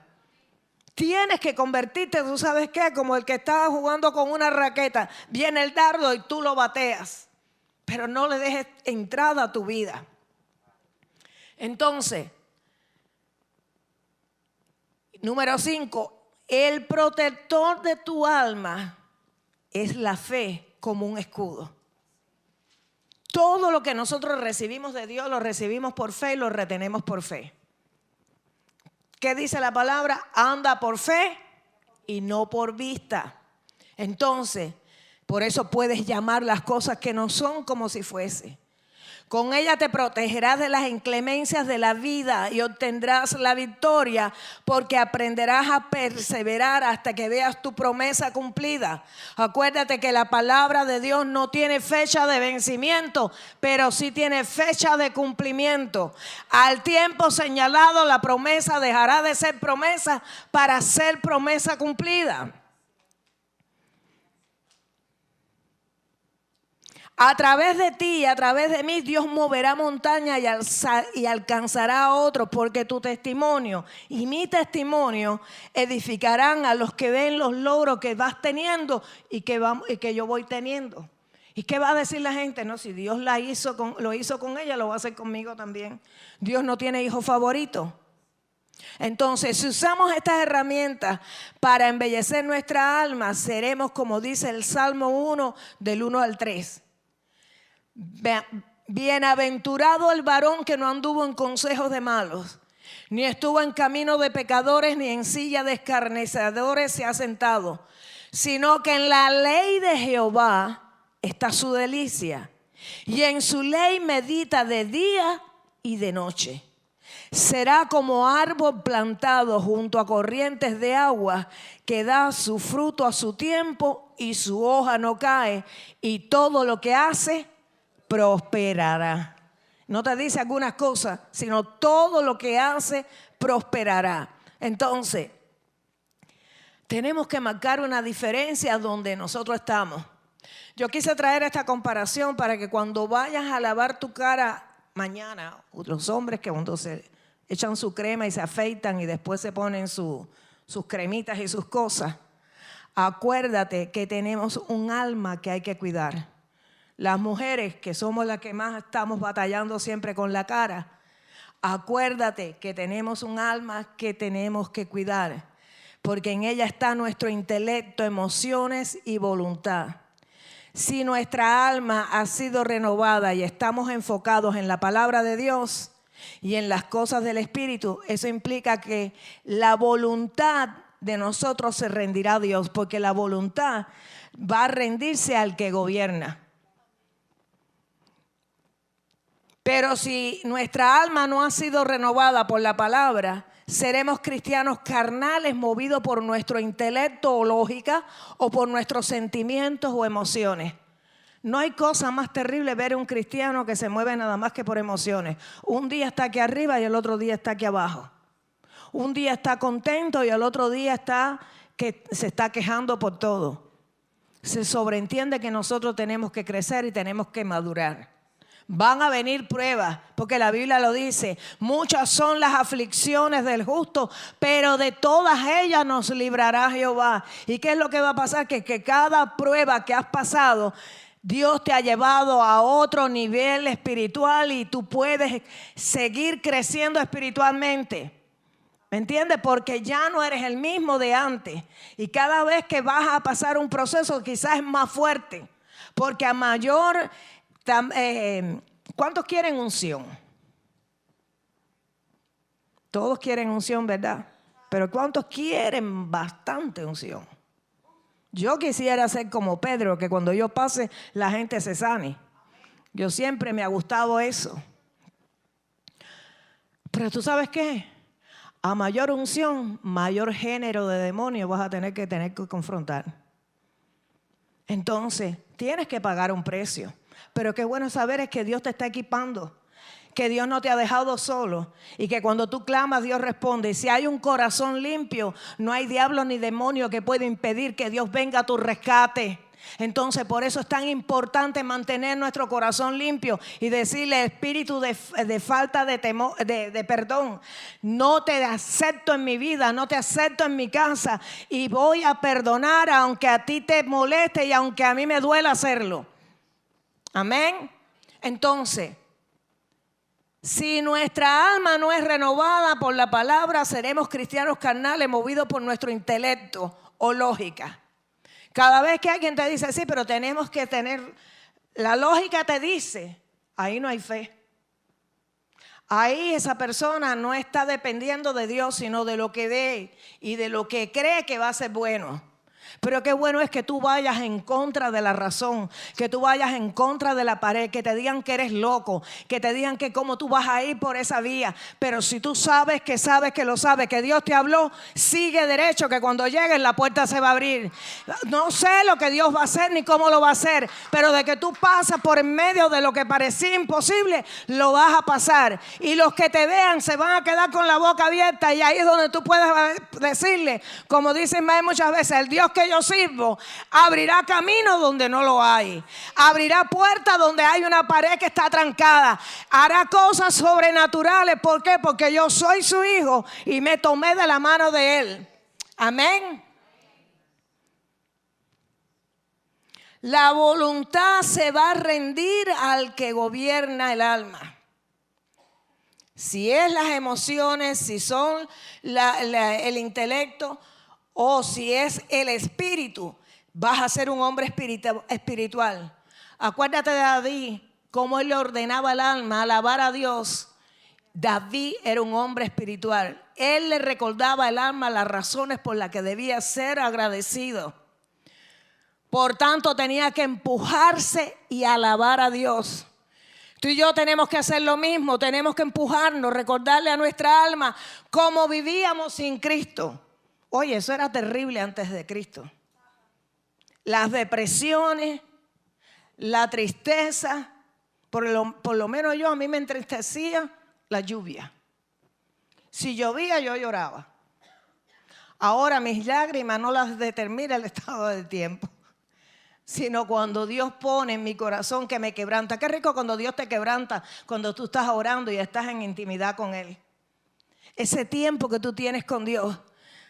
S1: Tienes que convertirte, ¿tú sabes qué? Como el que está jugando con una raqueta. Viene el dardo y tú lo bateas, pero no le dejes entrada a tu vida. Entonces, número 5, el protector de tu alma es la fe como un escudo. Todo lo que nosotros recibimos de Dios lo recibimos por fe y lo retenemos por fe. ¿Qué dice la palabra? Anda por fe y no por vista. Entonces, por eso puedes llamar las cosas que no son como si fuese. Con ella te protegerás de las inclemencias de la vida y obtendrás la victoria, porque aprenderás a perseverar hasta que veas tu promesa cumplida. Acuérdate que la palabra de Dios no tiene fecha de vencimiento, pero sí tiene fecha de cumplimiento. Al tiempo señalado, la promesa dejará de ser promesa para ser promesa cumplida. A través de ti y a través de mí Dios moverá montañas y alcanzará a otros, porque tu testimonio y mi testimonio edificarán a los que ven los logros que vas teniendo y que yo voy teniendo. ¿Y qué va a decir la gente? No, si Dios lo hizo con ella, lo va a hacer conmigo también. Dios no tiene hijo favorito. Entonces, si usamos estas herramientas para embellecer nuestra alma, seremos como dice el Salmo 1 del 1 al 3. Bienaventurado el varón que no anduvo en consejos de malos, ni estuvo en camino de pecadores, ni en silla de escarnecedores se ha sentado, sino que en la ley de Jehová está su delicia, y en su ley medita de día y de noche. Será como árbol plantado junto a corrientes de agua, que da su fruto a su tiempo y su hoja no cae, y todo lo que hace prosperará. No te dice algunas cosas, sino todo lo que hace prosperará. Entonces, tenemos que marcar una diferencia donde nosotros estamos. Yo quise traer esta comparación para que cuando vayas a lavar tu cara mañana, los hombres que cuando se echan su crema y se afeitan y después se ponen sus cremitas y sus cosas, acuérdate que tenemos un alma que hay que cuidar. Las mujeres, que somos las que más estamos batallando siempre con la cara, acuérdate que tenemos un alma que tenemos que cuidar, porque en ella está nuestro intelecto, emociones y voluntad. Si nuestra alma ha sido renovada y estamos enfocados en la palabra de Dios y en las cosas del Espíritu, eso implica que la voluntad de nosotros se rendirá a Dios, porque la voluntad va a rendirse al que gobierna. Pero si nuestra alma no ha sido renovada por la palabra, seremos cristianos carnales movidos por nuestro intelecto o lógica o por nuestros sentimientos o emociones. No hay cosa más terrible ver a un cristiano que se mueve nada más que por emociones. Un día está aquí arriba y el otro día está aquí abajo. Un día está contento y el otro día se está quejando por todo. Se sobreentiende que nosotros tenemos que crecer y tenemos que madurar. Van a venir pruebas, porque la Biblia lo dice. Muchas son las aflicciones del justo, pero de todas ellas nos librará Jehová. ¿Y qué es lo que va a pasar? Que cada prueba que has pasado, Dios te ha llevado a otro nivel espiritual y tú puedes seguir creciendo espiritualmente. ¿Me entiendes? Porque ya no eres el mismo de antes. Y cada vez que vas a pasar un proceso quizás es más fuerte. Porque a mayor... ¿Cuántos quieren unción? Todos quieren unción, ¿verdad? Pero ¿cuántos quieren bastante unción? Yo quisiera ser como Pedro, que cuando yo pase la gente se sane. Yo siempre me ha gustado eso. Pero ¿tú sabes qué? A mayor unción, mayor género de demonios vas a tener que confrontar. Entonces, tienes que pagar un precio. Pero qué bueno saber es que Dios te está equipando, que Dios no te ha dejado solo y que cuando tú clamas, Dios responde. Y si hay un corazón limpio, no hay diablo ni demonio que pueda impedir que Dios venga a tu rescate. Entonces, por eso es tan importante mantener nuestro corazón limpio y decirle, espíritu de falta de temor, de perdón, no te acepto en mi vida, no te acepto en mi casa y voy a perdonar aunque a ti te moleste y aunque a mí me duela hacerlo. Amén. Entonces, si nuestra alma no es renovada por la palabra, seremos cristianos carnales movidos por nuestro intelecto o lógica. Cada vez que alguien te dice, sí, pero tenemos que tener, la lógica te dice, ahí no hay fe. Ahí esa persona no está dependiendo de Dios, sino de lo que ve y de lo que cree que va a ser bueno. Pero qué bueno es que tú vayas en contra de la razón, que tú vayas en contra de la pared, que te digan que eres loco, que te digan que cómo tú vas a ir por esa vía. Pero si tú sabes que lo sabes, que Dios te habló, sigue derecho, que cuando llegues la puerta se va a abrir. No sé lo que Dios va a hacer ni cómo lo va a hacer, pero de que tú pasas por en medio de lo que parecía imposible, lo vas a pasar. Y los que te vean se van a quedar con la boca abierta y ahí es donde tú puedes decirle, como dicen muchas veces, el Dios que yo sirvo abrirá camino donde no lo hay, abrirá puertas donde hay una pared que está trancada, hará cosas sobrenaturales. ¿Por qué? Porque yo soy su hijo y me tomé de la mano de él. Amén. La voluntad se va a rendir al que gobierna el alma. Si es las emociones, si son el intelecto, o si es el espíritu, vas a ser un hombre espiritual. Acuérdate de David, cómo él le ordenaba al alma alabar a Dios. David era un hombre espiritual. Él le recordaba al alma las razones por las que debía ser agradecido. Por tanto, tenía que empujarse y alabar a Dios. Tú y yo tenemos que hacer lo mismo. Tenemos que empujarnos, recordarle a nuestra alma cómo vivíamos sin Cristo. Oye, eso era terrible antes de Cristo. Las depresiones, la tristeza, por lo menos a mí me entristecía la lluvia. Si llovía, yo lloraba. Ahora mis lágrimas no las determina el estado del tiempo, sino cuando Dios pone en mi corazón que me quebranta. Qué rico cuando Dios te quebranta, cuando tú estás orando y estás en intimidad con Él. Ese tiempo que tú tienes con Dios.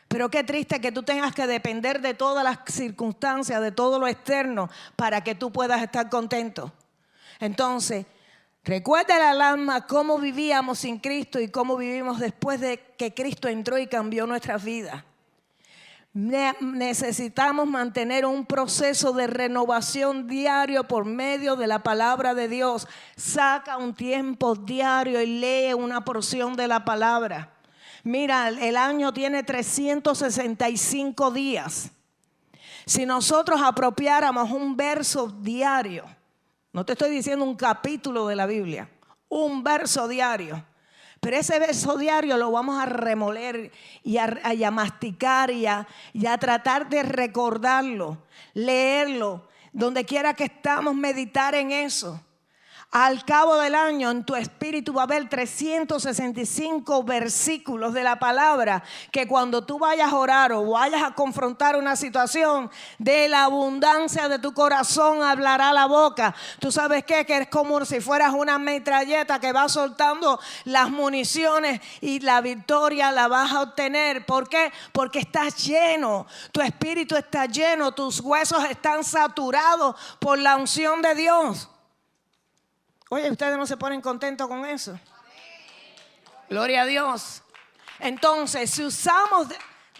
S1: Pero qué triste que tú tengas que depender de todas las circunstancias, de todo lo externo, para que tú puedas estar contento. Entonces, recuerda al alma cómo vivíamos sin Cristo y cómo vivimos después de que Cristo entró y cambió nuestras vidas. Necesitamos mantener un proceso de renovación diario por medio de la palabra de Dios. Saca un tiempo diario y lee una porción de la palabra. Mira, el año tiene 365 días. Si nosotros apropiáramos un verso diario, no te estoy diciendo un capítulo de la Biblia, un verso diario. Pero ese verso diario lo vamos a remoler y a masticar y a tratar de recordarlo, leerlo, donde quiera que estamos, meditar en eso. Al cabo del año en tu espíritu va a haber 365 versículos de la palabra que cuando tú vayas a orar o vayas a confrontar una situación, de la abundancia de tu corazón hablará la boca. ¿Tú sabes qué? Que es como si fueras una metralleta que va soltando las municiones y la victoria la vas a obtener. ¿Por qué? Porque estás lleno, tu espíritu está lleno, tus huesos están saturados por la unción de Dios. Oye, ¿ustedes no se ponen contentos con eso? Gloria a Dios. Entonces, si usamos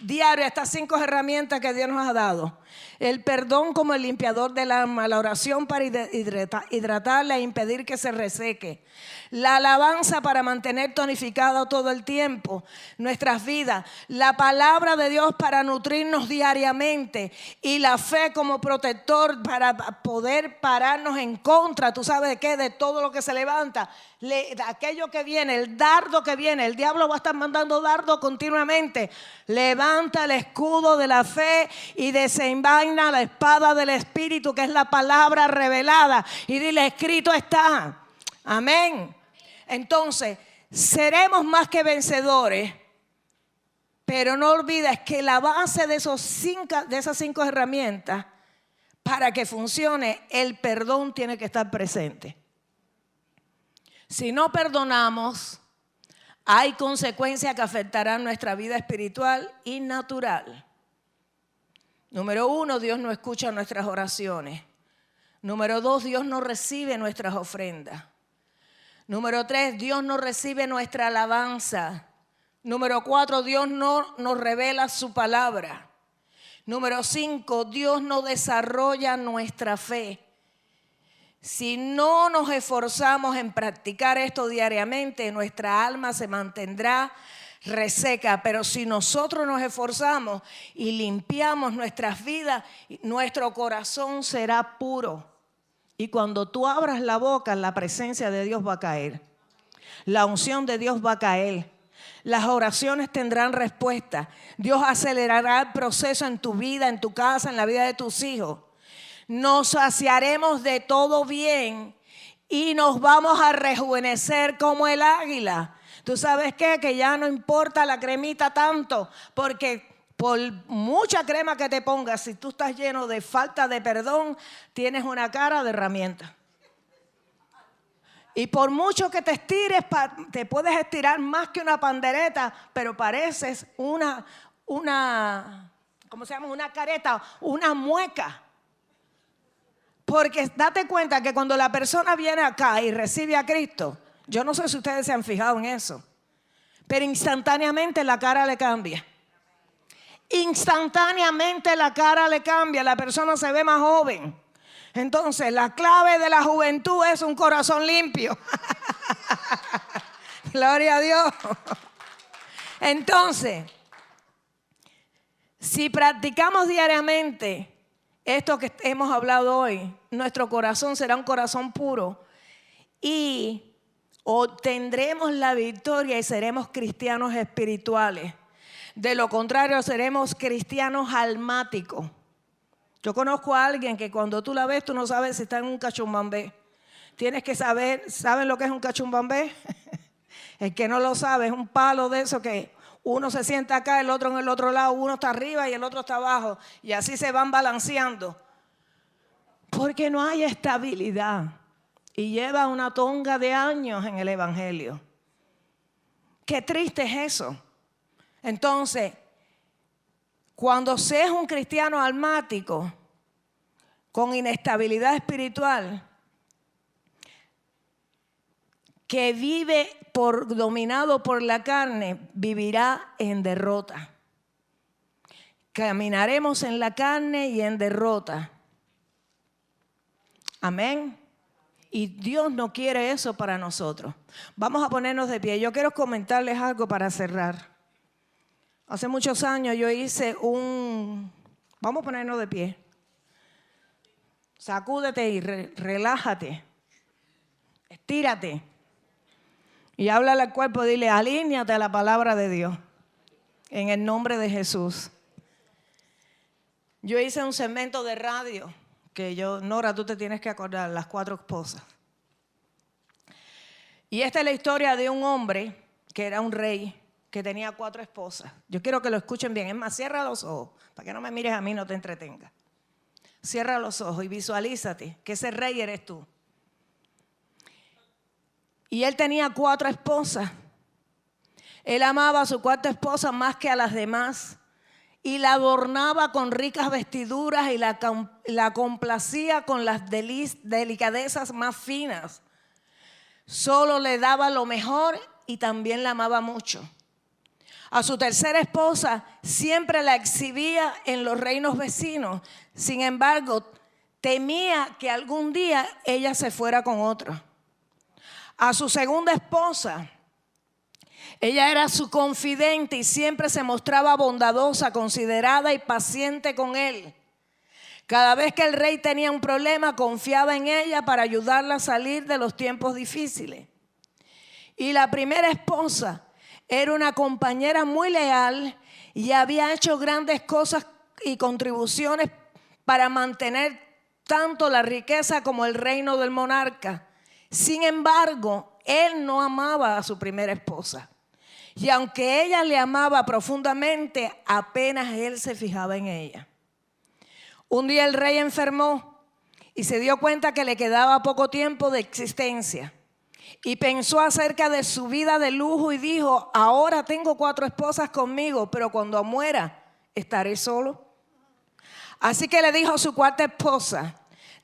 S1: diario estas 5 herramientas que Dios nos ha dado El perdón como el limpiador del alma, la oración para hidratarla e impedir que se reseque. La alabanza para mantener tonificada todo el tiempo nuestras vidas. La palabra de Dios para nutrirnos diariamente. Y la fe como protector para poder pararnos en contra, ¿tú sabes de qué? De todo lo que se levanta. Aquello que viene, el dardo que viene. El diablo va a estar mandando dardo continuamente. Levanta el escudo de la fe y desenvaina la espada del Espíritu, que es la palabra revelada. Y dile, escrito está. Amén. Entonces, seremos más que vencedores, pero no olvides que la base de esas 5 herramientas, para que funcione, el perdón tiene que estar presente. Si no perdonamos, hay consecuencias que afectarán nuestra vida espiritual y natural. Número 1, Dios no escucha nuestras oraciones. Número 2, Dios no recibe nuestras ofrendas. Número 3, Dios no recibe nuestra alabanza. Número 4, Dios no nos revela su palabra. Número 5, Dios no desarrolla nuestra fe. Si no nos esforzamos en practicar esto diariamente, nuestra alma se mantendrá reseca. Pero si nosotros nos esforzamos y limpiamos nuestras vidas, nuestro corazón será puro. Y cuando tú abras la boca, la presencia de Dios va a caer. La unción de Dios va a caer. Las oraciones tendrán respuesta. Dios acelerará el proceso en tu vida, en tu casa, en la vida de tus hijos. Nos saciaremos de todo bien y nos vamos a rejuvenecer como el águila. ¿Tú sabes qué? Que ya no importa la cremita tanto, porque por mucha crema que te pongas, si tú estás lleno de falta de perdón, tienes una cara de herramienta. Y por mucho que te estires, te puedes estirar más que una pandereta, pero pareces una ¿cómo se llama? Una careta, una mueca. Porque date cuenta que cuando la persona viene acá y recibe a Cristo, yo no sé si ustedes se han fijado en eso, pero instantáneamente la cara le cambia. Instantáneamente la cara le cambia, la persona se ve más joven. Entonces la clave de la juventud es un corazón limpio. Gloria a Dios. Entonces, si practicamos diariamente esto que hemos hablado hoy, nuestro corazón será un corazón puro y obtendremos la victoria y seremos cristianos espirituales. De lo contrario, seremos cristianos almáticos. Yo conozco a alguien que cuando tú la ves, tú no sabes si está en un cachumbambé. Tienes que saber, ¿saben lo que es un cachumbambé? El que no lo sabe, es un palo de eso que uno se sienta acá, el otro en el otro lado, uno está arriba y el otro está abajo. Y así se van balanceando. Porque no hay estabilidad. Y lleva una tonga de años en el evangelio. Qué triste es eso. Entonces, cuando seas un cristiano almático, con inestabilidad espiritual, que vive dominado por la carne, vivirá en derrota. Caminaremos en la carne y en derrota. Amén. Y Dios no quiere eso para nosotros. Vamos a ponernos de pie. Yo quiero comentarles algo para cerrar. Hace muchos años yo hice vamos a ponernos de pie. Sacúdete y relájate. Estírate. Y háblale al cuerpo, dile, alíñate a la palabra de Dios. En el nombre de Jesús. Yo hice un segmento de radio que Nora, tú te tienes que acordar, Las 4 esposas. Y esta es la historia de un hombre que era un rey que tenía 4 esposas. Yo quiero que lo escuchen bien. Es más, cierra los ojos, para que no me mires a mí, no te entretengas. Cierra los ojos y visualízate que ese rey eres tú. Y él tenía 4 esposas. Él amaba a su 4ª esposa más que a las demás. Y la adornaba con ricas vestiduras y la complacía con las delicadezas más finas. Solo le daba lo mejor y también la amaba mucho. A su tercera esposa siempre la exhibía en los reinos vecinos. Sin embargo, temía que algún día ella se fuera con otro. A su segunda esposa, ella era su confidente y siempre se mostraba bondadosa, considerada y paciente con él. Cada vez que el rey tenía un problema, confiaba en ella para ayudarla a salir de los tiempos difíciles. Y la primera esposa era una compañera muy leal y había hecho grandes cosas y contribuciones para mantener tanto la riqueza como el reino del monarca. Sin embargo, él no amaba a su primera esposa. Y aunque ella le amaba profundamente, apenas él se fijaba en ella. Un día el rey enfermó y se dio cuenta que le quedaba poco tiempo de existencia. Y pensó acerca de su vida de lujo y dijo: ahora tengo 4 esposas conmigo, pero cuando muera, ¿estaré solo? Así que le dijo a su cuarta esposa: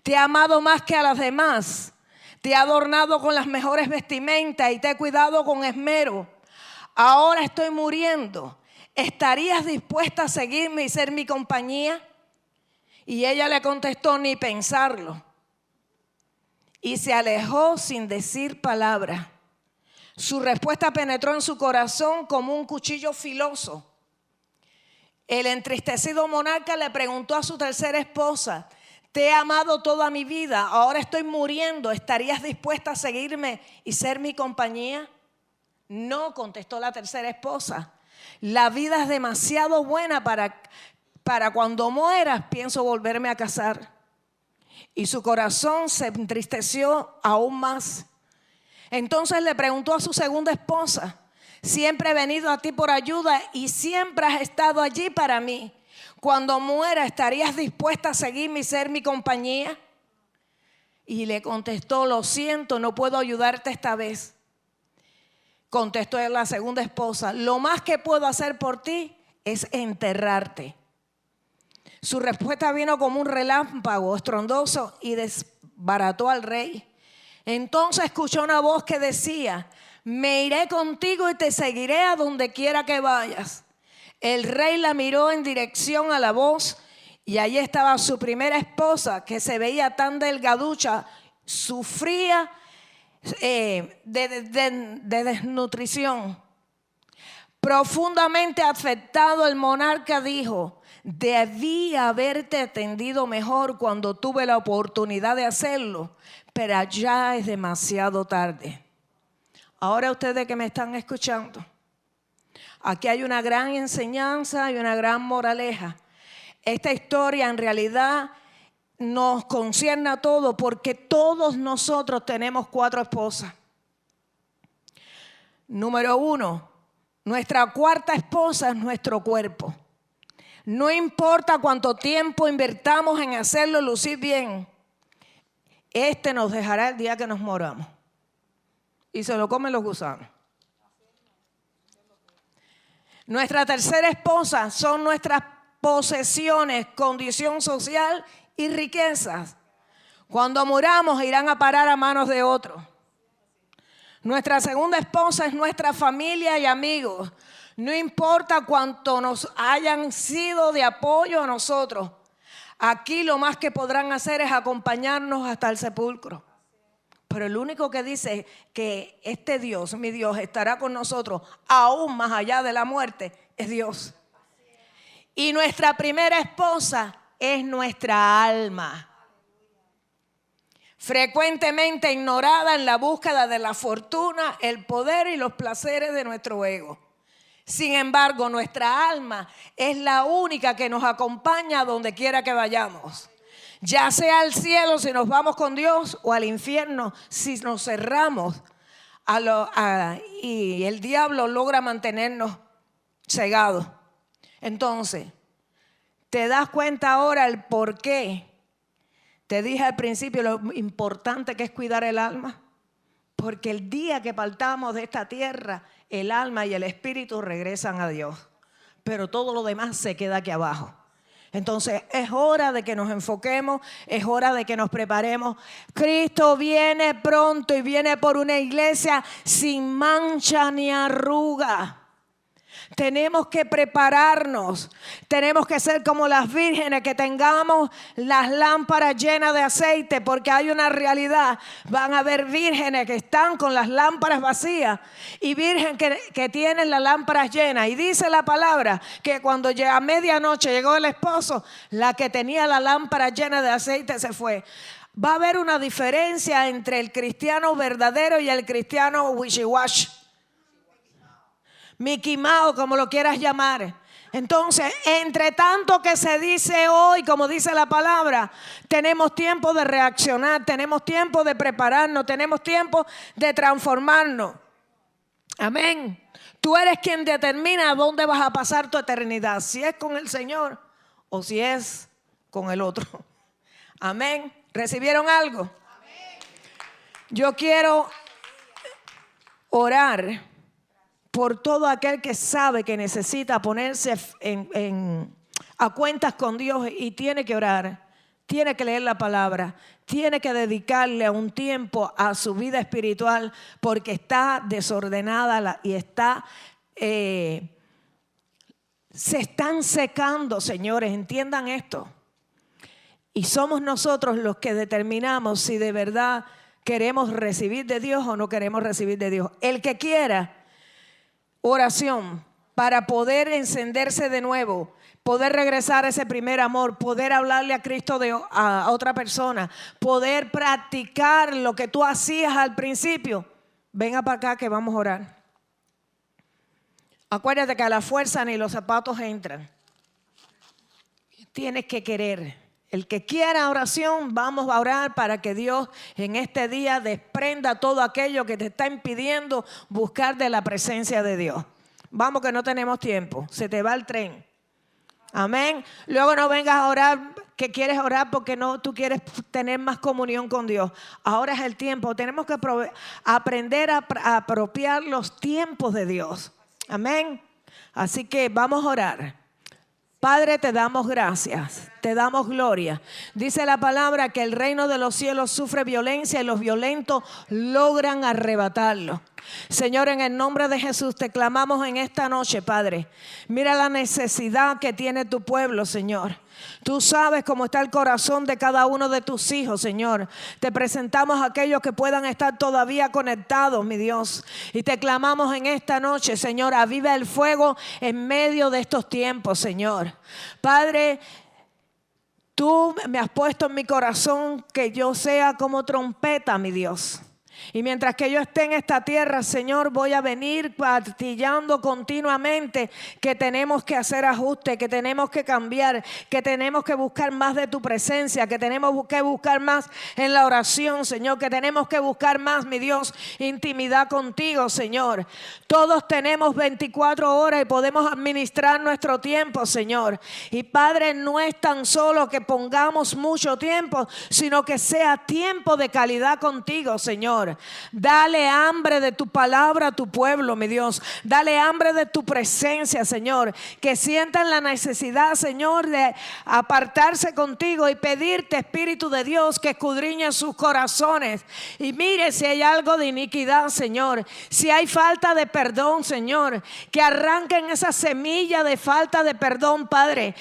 S1: te he amado más que a las demás, te he adornado con las mejores vestimentas y te he cuidado con esmero. Ahora estoy muriendo, ¿estarías dispuesta a seguirme y ser mi compañía? Y ella le contestó: ni pensarlo. Y se alejó sin decir palabra. Su respuesta penetró en su corazón como un cuchillo filoso. El entristecido monarca le preguntó a su tercera esposa: te he amado toda mi vida, ahora estoy muriendo, ¿estarías dispuesta a seguirme y ser mi compañía? No, contestó la tercera esposa. La vida es demasiado buena para cuando mueras pienso volverme a casar. Y su corazón se entristeció aún más. Entonces le preguntó a su segunda esposa: siempre he venido a ti por ayuda y siempre has estado allí para mí. Cuando muera, ¿estarías dispuesta a seguirme y ser mi compañía? Y le contestó: lo siento, no puedo ayudarte esta vez. Contestó la segunda esposa: lo más que puedo hacer por ti es enterrarte. Su respuesta vino como un relámpago estruendoso y desbarató al rey. Entonces escuchó una voz que decía: me iré contigo y te seguiré a donde quiera que vayas. El rey la miró en dirección a la voz y allí estaba su primera esposa, que se veía tan delgaducha, sufría de desnutrición. Profundamente afectado, el monarca dijo: debí haberte atendido mejor cuando tuve la oportunidad de hacerlo, pero ya es demasiado tarde. Ahora ustedes que me están escuchando, aquí hay una gran enseñanza y una gran moraleja. Esta historia en realidad nos concierne a todos, porque todos nosotros tenemos 4 esposas. Número 1, nuestra cuarta esposa es nuestro cuerpo. No importa cuánto tiempo invertamos en hacerlo lucir bien, este nos dejará el día que nos moramos. Y se lo comen los gusanos. Nuestra tercera esposa son nuestras posesiones, condición social y riquezas. Cuando muramos irán a parar a manos de otros. Nuestra segunda esposa es nuestra familia y amigos. No importa cuánto nos hayan sido de apoyo a nosotros, aquí lo más que podrán hacer es acompañarnos hasta el sepulcro. Pero el único que dice que este Dios, mi Dios, estará con nosotros aún más allá de la muerte es Dios. Y nuestra primera esposa es nuestra alma, frecuentemente ignorada en la búsqueda de la fortuna, el poder y los placeres de nuestro ego. Sin embargo, nuestra alma es la única que nos acompaña a donde quiera que vayamos. Ya sea al cielo si nos vamos con Dios, o al infierno si nos cerramos y el diablo logra mantenernos cegados. Entonces, ¿te das cuenta ahora el por qué? Te dije al principio lo importante que es cuidar el alma. Porque el día que partamos de esta tierra, el alma y el espíritu regresan a Dios. Pero todo lo demás se queda aquí abajo. Entonces es hora de que nos enfoquemos, es hora de que nos preparemos. Cristo viene pronto y viene por una iglesia sin mancha ni arruga. Tenemos que prepararnos. Tenemos que ser como las vírgenes, que tengamos las lámparas llenas de aceite, porque hay una realidad. Van a haber vírgenes que están con las lámparas vacías y vírgenes que tienen las lámparas llenas. Y dice la palabra que cuando a medianoche llegó el esposo, la que tenía la lámpara llena de aceite se fue. Va a haber una diferencia entre el cristiano verdadero y el cristiano wishy-washy, Mickey Mouse, como lo quieras llamar. Entonces, entre tanto que se dice hoy, como dice la palabra, tenemos tiempo de reaccionar, tenemos tiempo de prepararnos, tenemos tiempo de transformarnos. Amén. Tú eres quien determina dónde vas a pasar tu eternidad, si es con el Señor o si es con el otro. Amén. ¿Recibieron algo? Amén. Yo quiero orar por todo aquel que sabe que necesita ponerse a cuentas con Dios y tiene que orar, tiene que leer la palabra, tiene que dedicarle un tiempo a su vida espiritual porque está desordenada y se están secando, señores, entiendan esto. Y somos nosotros los que determinamos si de verdad queremos recibir de Dios o no queremos recibir de Dios. El que quiera oración para poder encenderse de nuevo, poder regresar a ese primer amor, poder hablarle a Cristo a otra persona, poder practicar lo que tú hacías al principio. Venga para acá que vamos a orar. Acuérdate que a la fuerza ni los zapatos entran. Tienes que querer. El que quiera oración, vamos a orar para que Dios en este día desprenda todo aquello que te está impidiendo buscar de la presencia de Dios. Vamos que no tenemos tiempo, se te va el tren. Amén. Luego no vengas a orar que quieres orar porque no, tú quieres tener más comunión con Dios. Ahora es el tiempo, tenemos que aprender a apropiar los tiempos de Dios. Amén. Así que vamos a orar. Padre, te damos gracias, te damos gloria. Dice la palabra que el reino de los cielos sufre violencia y los violentos logran arrebatarlo. Señor, en el nombre de Jesús te clamamos en esta noche, Padre. Mira la necesidad que tiene tu pueblo, Señor. Tú sabes cómo está el corazón de cada uno de tus hijos, Señor. Te presentamos a aquellos que puedan estar todavía conectados, mi Dios. Y te clamamos en esta noche, Señor, aviva el fuego en medio de estos tiempos, Señor. Padre, tú me has puesto en mi corazón que yo sea como trompeta, mi Dios. Y mientras que yo esté en esta tierra, Señor, voy a venir martillando continuamente que tenemos que hacer ajustes, que tenemos que cambiar, que tenemos que buscar más de tu presencia, que tenemos que buscar más en la oración, Señor, que tenemos que buscar más, mi Dios, intimidad contigo, Señor. Todos tenemos 24 horas y podemos administrar nuestro tiempo, Señor. Y Padre, no es tan solo que pongamos mucho tiempo, sino que sea tiempo de calidad contigo, Señor. Dale hambre de tu palabra a tu pueblo, mi Dios. Dale hambre de tu presencia, Señor. Que sientan la necesidad, Señor, de apartarse contigo y pedirte, Espíritu de Dios, que escudriñe sus corazones. Y mire si hay algo de iniquidad, Señor. Si hay falta de perdón, Señor. Que arranquen esa semilla de falta de perdón, Padre.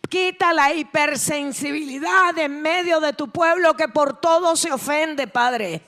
S1: Quita la hipersensibilidad en medio de tu pueblo que por todo se ofende, Padre.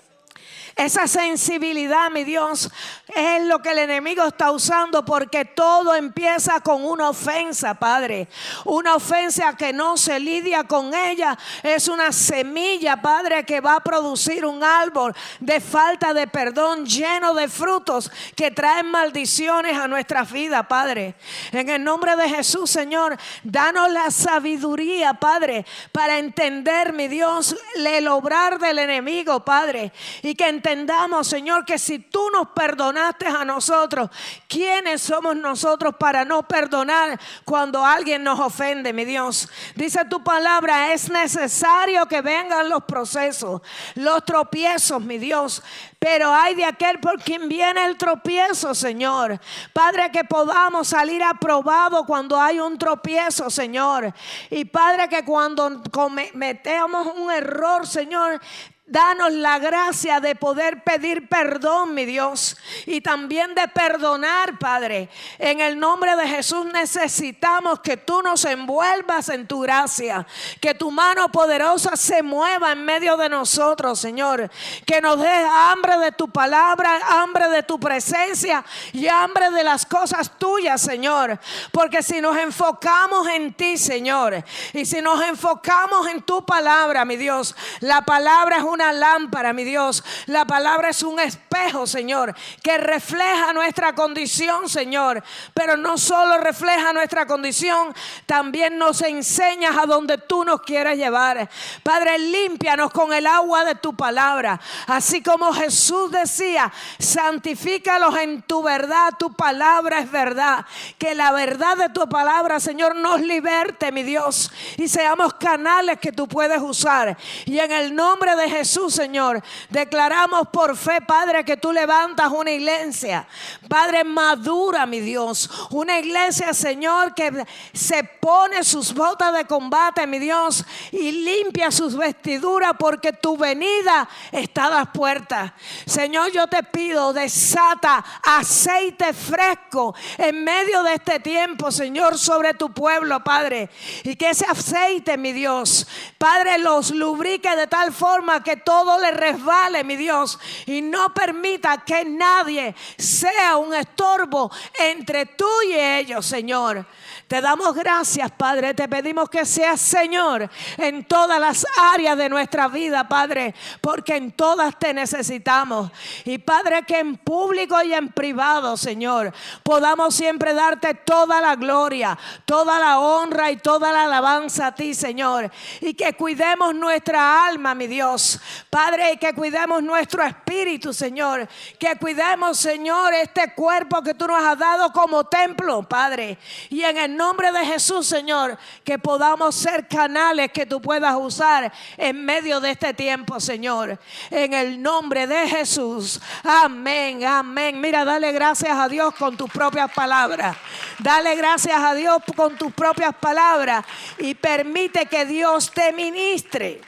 S1: Esa sensibilidad, mi Dios, es lo que el enemigo está usando porque todo empieza con una ofensa, Padre. Una ofensa que no se lidia con ella es una semilla, Padre, que va a producir un árbol de falta de perdón lleno de frutos que traen maldiciones a nuestra vida, Padre. En el nombre de Jesús, Señor, danos la sabiduría, Padre, para entender, mi Dios, el obrar del enemigo, Padre, y que entendamos, Señor, que si tú nos perdonaste a nosotros, ¿quiénes somos nosotros para no perdonar cuando alguien nos ofende, mi Dios? Dice tu palabra, es necesario que vengan los procesos, los tropiezos, mi Dios. Pero hay de aquel por quien viene el tropiezo, Señor. Padre, que podamos salir aprobados cuando hay un tropiezo, Señor. Y Padre, que cuando cometemos un error, Señor, Danos la gracia de poder pedir perdón, mi Dios, y también de perdonar, Padre. En el nombre de Jesús necesitamos que tú nos envuelvas en tu gracia, que tu mano poderosa se mueva en medio de nosotros, Señor, que nos dé hambre de tu palabra, hambre de tu presencia y hambre de las cosas tuyas, Señor, porque si nos enfocamos en ti, Señor, y si nos enfocamos en tu palabra, mi Dios, la palabra es una lámpara, mi Dios. La palabra es un espejo, Señor, que refleja nuestra condición, Señor. Pero no solo refleja nuestra condición, también nos enseñas a donde tú nos quieres llevar. Padre, límpianos con el agua de tu palabra. Así como Jesús decía, santifícalos en tu verdad. Tu palabra es verdad. Que la verdad de tu palabra, Señor, nos liberte, mi Dios, y seamos canales que tú puedes usar. Y en el nombre de Jesús, Señor, declaramos por fe, Padre, que tú levantas una iglesia, Padre, madura, mi Dios. Una iglesia, Señor, que se pone sus botas de combate, mi Dios, y limpia sus vestiduras, porque tu venida está a las puertas. Señor, yo te pido, desata aceite fresco en medio de este tiempo, Señor, sobre tu pueblo, Padre. Y que ese aceite, mi Dios, Padre, los lubrique de tal forma que todo le resbale, mi Dios, y no permita que nadie sea un estorbo entre tú y ellos, Señor. Te damos gracias, Padre. Te pedimos que seas Señor en todas las áreas de nuestra vida, Padre, porque en todas te necesitamos. Y Padre, que en público y en privado, Señor, podamos siempre darte toda la gloria, toda la honra y toda la alabanza a ti, Señor. Y que cuidemos nuestra alma, mi Dios, Padre, y que cuidemos nuestro espíritu, Señor. Que cuidemos, Señor, este cuerpo que tú nos has dado como templo, Padre. Y en el nombre de Jesús, Señor, que podamos ser canales que tú puedas usar en medio de este tiempo, Señor. En el nombre de Jesús. Amén, amén. Mira, dale gracias a Dios con tus propias palabras. Dale gracias a Dios con tus propias palabras. Y permite que Dios te ministre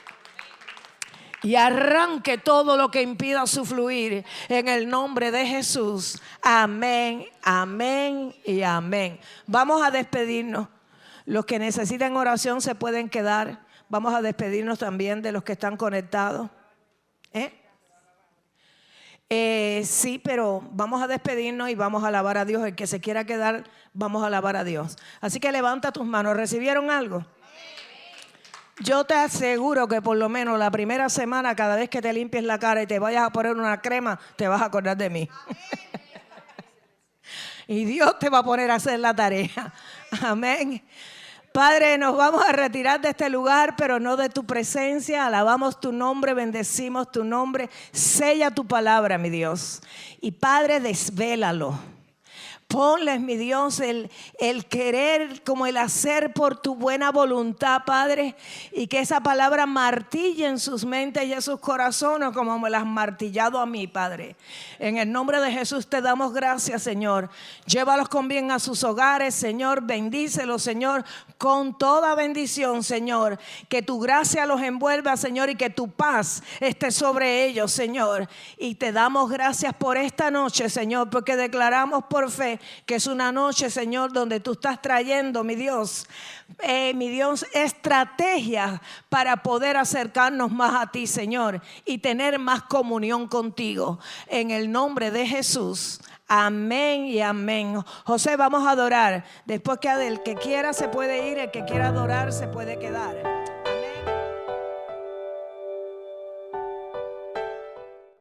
S1: y arranque todo lo que impida su fluir en el nombre de Jesús. Amén, amén y amén. Vamos a despedirnos. Los que necesiten oración se pueden quedar. Vamos a despedirnos también de los que están conectados. Sí, pero vamos a despedirnos y vamos a alabar a Dios. El que se quiera quedar, vamos a alabar a Dios. Así que levanta tus manos. ¿Recibieron algo? Yo te aseguro que por lo menos la primera semana, cada vez que te limpies la cara y te vayas a poner una crema, te vas a acordar de mí. Y Dios te va a poner a hacer la tarea. Amén. Padre, nos vamos a retirar de este lugar, pero no de tu presencia. Alabamos tu nombre, bendecimos tu nombre. Sella tu palabra, mi Dios. Y Padre, desvélalo. Ponles, mi Dios, el querer como el hacer por tu buena voluntad, Padre. Y que esa palabra martille en sus mentes y en sus corazones como me las has martillado a mí, Padre. En el nombre de Jesús te damos gracias, Señor. Llévalos con bien a sus hogares, Señor. Bendícelos, Señor, con toda bendición, Señor. Que tu gracia los envuelva, Señor, y que tu paz esté sobre ellos, Señor. Y te damos gracias por esta noche, Señor, porque declaramos por fe que es una noche, Señor, donde tú estás trayendo, mi Dios, estrategias para poder acercarnos más a ti, Señor, y tener más comunión contigo. En el nombre de Jesús. Amén y amén. José, vamos a adorar. Después que el que quiera se puede ir, el que quiera adorar se puede quedar.